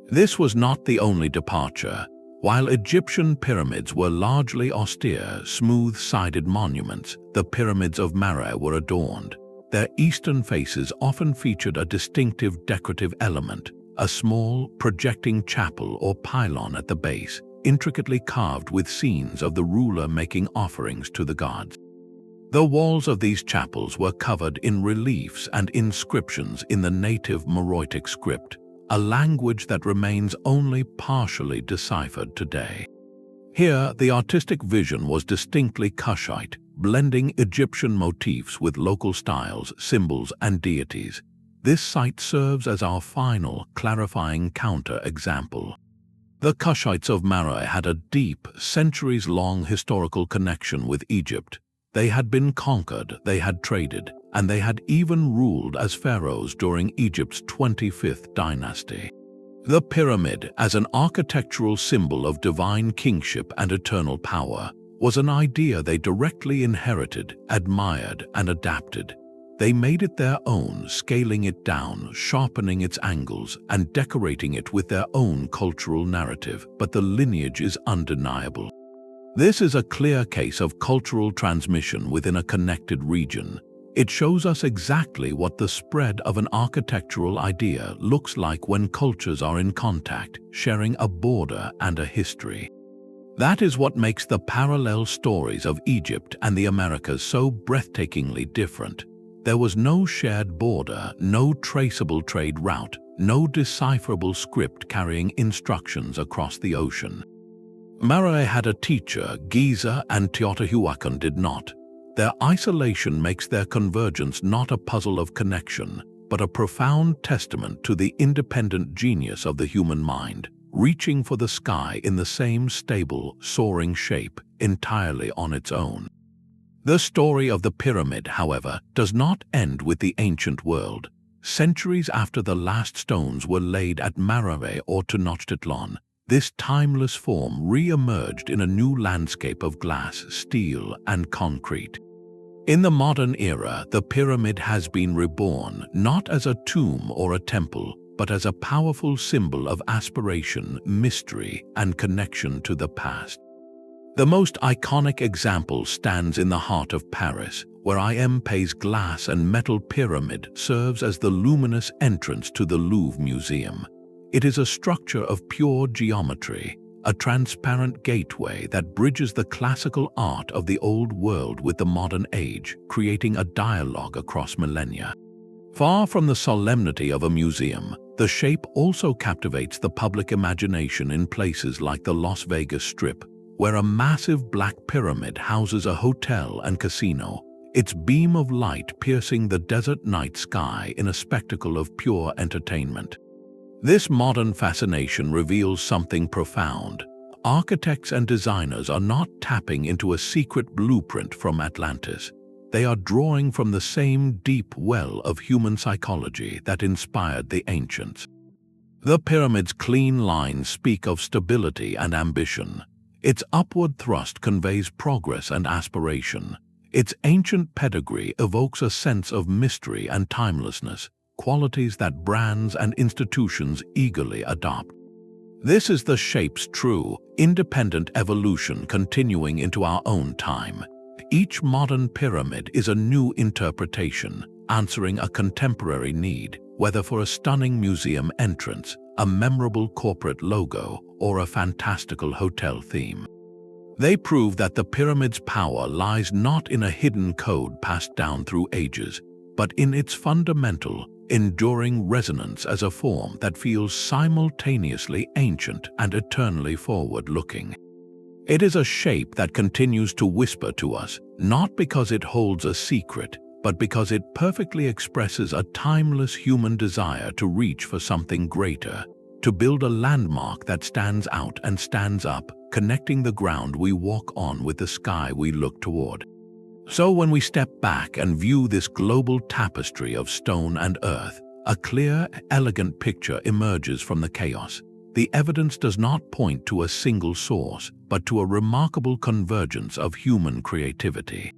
This was not the only departure. While Egyptian pyramids were largely austere, smooth-sided monuments, the Pyramids of Meroë were adorned. Their eastern faces often featured a distinctive decorative element, a small, projecting chapel or pylon at the base, intricately carved with scenes of the ruler making offerings to the gods. The walls of these chapels were covered in reliefs and inscriptions in the native Meroitic script, a language that remains only partially deciphered today. Here, the artistic vision was distinctly Kushite, blending Egyptian motifs with local styles, symbols, and deities. This site serves as our final, clarifying counter-example. The Kushites of Meroë had a deep, centuries-long historical connection with Egypt. They had been conquered, they had traded, and they had even ruled as pharaohs during Egypt's 25th dynasty. The pyramid, as an architectural symbol of divine kingship and eternal power, was an idea they directly inherited, admired, and adapted. They made it their own, scaling it down, sharpening its angles, and decorating it with their own cultural narrative, but the lineage is undeniable. This is a clear case of cultural transmission within a connected region. It shows us exactly what the spread of an architectural idea looks like when cultures are in contact, sharing a border and a history. That is what makes the parallel stories of Egypt and the Americas so breathtakingly different. There was no shared border, no traceable trade route, no decipherable script carrying instructions across the ocean. Meroë had a teacher, Giza and Teotihuacan did not. Their isolation makes their convergence not a puzzle of connection, but a profound testament to the independent genius of the human mind, reaching for the sky in the same stable, soaring shape, entirely on its own. The story of the pyramid, however, does not end with the ancient world. Centuries after the last stones were laid at Meroë or Tenochtitlan, this timeless form re-emerged in a new landscape of glass, steel, and concrete. In the modern era, the pyramid has been reborn, not as a tomb or a temple, but as a powerful symbol of aspiration, mystery, and connection to the past. The most iconic example stands in the heart of Paris, where IMP's glass and metal pyramid serves as the luminous entrance to the Louvre Museum. It is a structure of pure geometry, a transparent gateway that bridges the classical art of the old world with the modern age, creating a dialogue across millennia. Far from the solemnity of a museum, The shape also captivates the public imagination in places like the Las Vegas Strip, where a massive black pyramid houses a hotel and casino, its beam of light piercing the desert night sky in a spectacle of pure entertainment. This modern fascination reveals something profound. Architects and designers are not tapping into a secret blueprint from Atlantis. They are drawing from the same deep well of human psychology that inspired the ancients. The pyramid's clean lines speak of stability and ambition. Its upward thrust conveys progress and aspiration. Its ancient pedigree evokes a sense of mystery and timelessness, qualities that brands and institutions eagerly adopt. This is the shape's true, independent evolution continuing into our own time. Each modern pyramid is a new interpretation, answering a contemporary need, whether for a stunning museum entrance, a memorable corporate logo, or a fantastical hotel theme. They prove that the pyramid's power lies not in a hidden code passed down through ages, but in its fundamental, enduring resonance as a form that feels simultaneously ancient and eternally forward-looking. It is a shape that continues to whisper to us, not because it holds a secret, but because it perfectly expresses a timeless human desire to reach for something greater, to build a landmark that stands out and stands up, connecting the ground we walk on with the sky we look toward. So when we step back and view this global tapestry of stone and earth, a clear, elegant picture emerges from the chaos. The evidence does not point to a single source, but to a remarkable convergence of human creativity.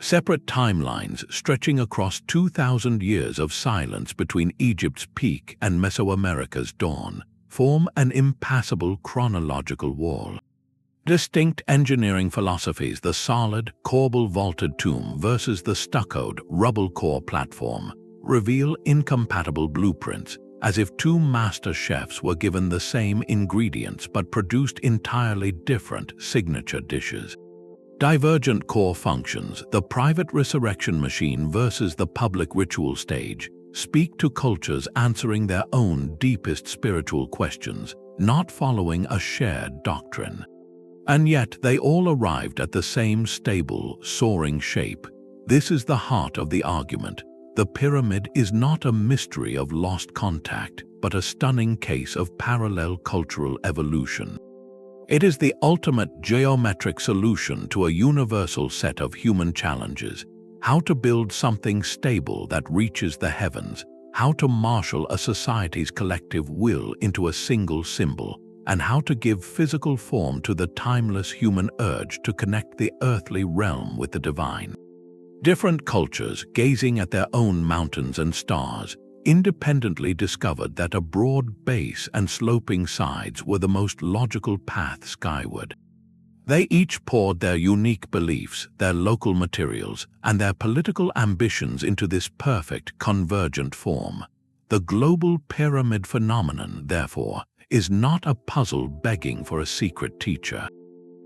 Separate timelines stretching across 2,000 years of silence between Egypt's peak and Mesoamerica's dawn form an impassable chronological wall. Distinct engineering philosophies, the solid, corbel vaulted tomb versus the stuccoed, rubble core platform, reveal incompatible blueprints, as if two master chefs were given the same ingredients but produced entirely different signature dishes. Divergent core functions, the private resurrection machine versus the public ritual stage, speak to cultures answering their own deepest spiritual questions, not following a shared doctrine. And yet they all arrived at the same stable, soaring shape. This is the heart of the argument. The pyramid is not a mystery of lost contact, but a stunning case of parallel cultural evolution. It is the ultimate geometric solution to a universal set of human challenges: how to build something stable that reaches the heavens, how to marshal a society's collective will into a single symbol, and how to give physical form to the timeless human urge to connect the earthly realm with the divine. Different cultures, gazing at their own mountains and stars, independently discovered that a broad base and sloping sides were the most logical path skyward. They each poured their unique beliefs, their local materials, and their political ambitions into this perfect, convergent form. The global pyramid phenomenon, therefore, is not a puzzle begging for a secret teacher.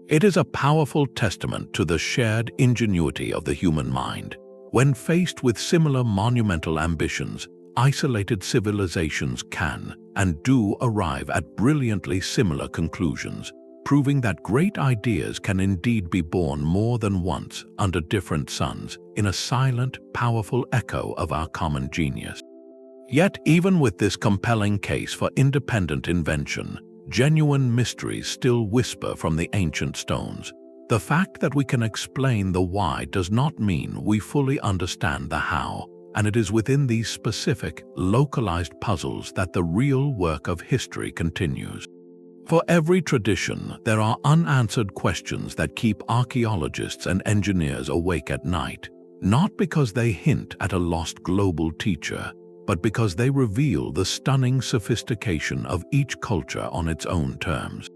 It is a powerful testament to the shared ingenuity of the human mind. When faced with similar monumental ambitions, isolated civilizations can and do arrive at brilliantly similar conclusions, proving that great ideas can indeed be born more than once under different suns, in a silent, powerful echo of our common genius. Yet even with this compelling case for independent invention, genuine mysteries still whisper from the ancient stones. The fact that we can explain the why does not mean we fully understand the how, and it is within these specific, localized puzzles that the real work of history continues. For every tradition, there are unanswered questions that keep archaeologists and engineers awake at night, not because they hint at a lost global teacher, but because they reveal the stunning sophistication of each culture on its own terms.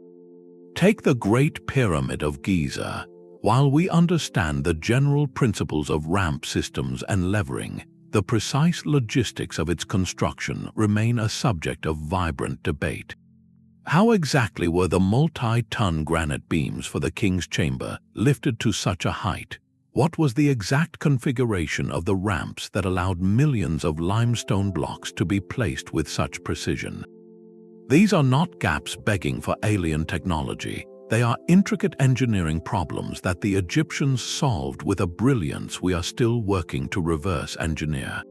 Take the Great Pyramid of Giza. While we understand the general principles of ramp systems and levering, the precise logistics of its construction remain a subject of vibrant debate. How exactly were the multi-ton granite beams for the king's chamber lifted to such a height? What was the exact configuration of the ramps that allowed millions of limestone blocks to be placed with such precision? These are not gaps begging for alien technology. They are intricate engineering problems that the Egyptians solved with a brilliance we are still working to reverse engineer.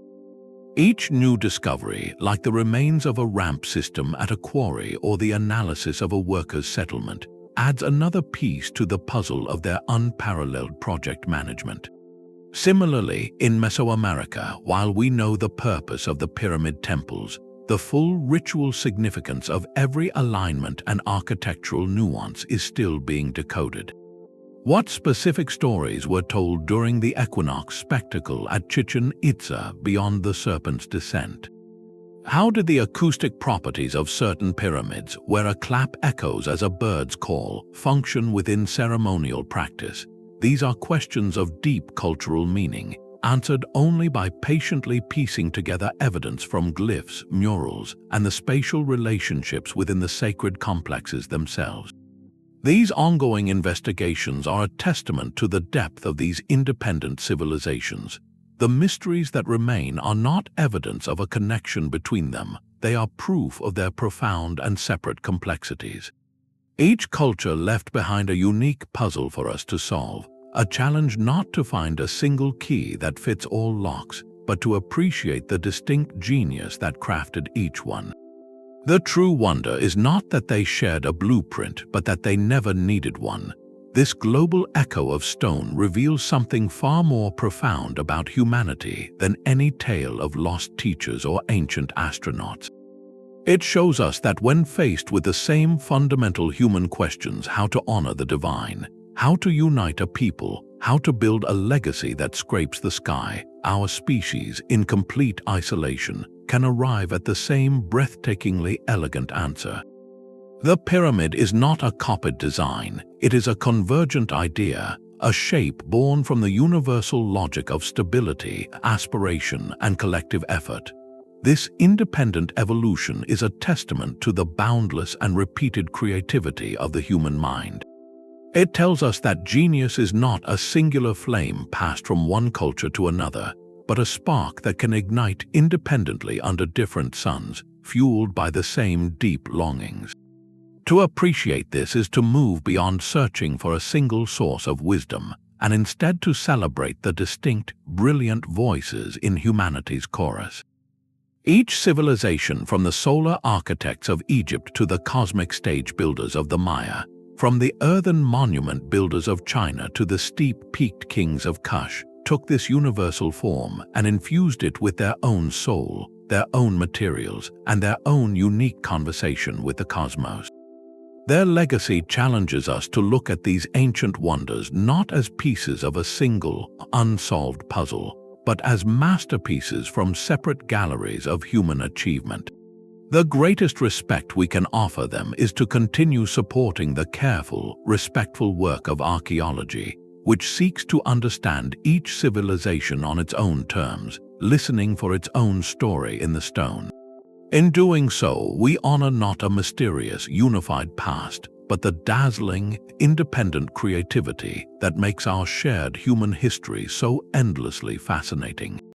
Each new discovery, like the remains of a ramp system at a quarry or the analysis of a workers' settlement, adds another piece to the puzzle of their unparalleled project management. Similarly, in Mesoamerica, while we know the purpose of the pyramid temples, the full ritual significance of every alignment and architectural nuance is still being decoded. What specific stories were told during the equinox spectacle at Chichen Itza beyond the serpent's descent? How did the acoustic properties of certain pyramids, where a clap echoes as a bird's call, function within ceremonial practice? These are questions of deep cultural meaning, answered only by patiently piecing together evidence from glyphs, murals, and the spatial relationships within the sacred complexes themselves. These ongoing investigations are a testament to the depth of these independent civilizations. The mysteries that remain are not evidence of a connection between them, they are proof of their profound and separate complexities. Each culture left behind a unique puzzle for us to solve, a challenge not to find a single key that fits all locks, but to appreciate the distinct genius that crafted each one. The true wonder is not that they shared a blueprint, but that they never needed one. This global echo of stone reveals something far more profound about humanity than any tale of lost teachers or ancient astronauts. It shows us that when faced with the same fundamental human questions, how to honor the divine, how to unite a people, how to build a legacy that scrapes the sky, our species, in complete isolation, can arrive at the same breathtakingly elegant answer. The pyramid is not a copied design, it is a convergent idea, a shape born from the universal logic of stability, aspiration, and collective effort. This independent evolution is a testament to the boundless and repeated creativity of the human mind. It tells us that genius is not a singular flame passed from one culture to another, but a spark that can ignite independently under different suns, fueled by the same deep longings. To appreciate this is to move beyond searching for a single source of wisdom, and instead to celebrate the distinct, brilliant voices in humanity's chorus. Each civilization, from the solar architects of Egypt to the cosmic stage builders of the Maya, from the earthen monument builders of China to the steep-peaked kings of Kush, took this universal form and infused it with their own soul, their own materials, and their own unique conversation with the cosmos. Their legacy challenges us to look at these ancient wonders not as pieces of a single, unsolved puzzle, but as masterpieces from separate galleries of human achievement. The greatest respect we can offer them is to continue supporting the careful, respectful work of archaeology, which seeks to understand each civilization on its own terms, listening for its own story in the stone. In doing so, we honor not a mysterious, unified past, but the dazzling, independent creativity that makes our shared human history so endlessly fascinating.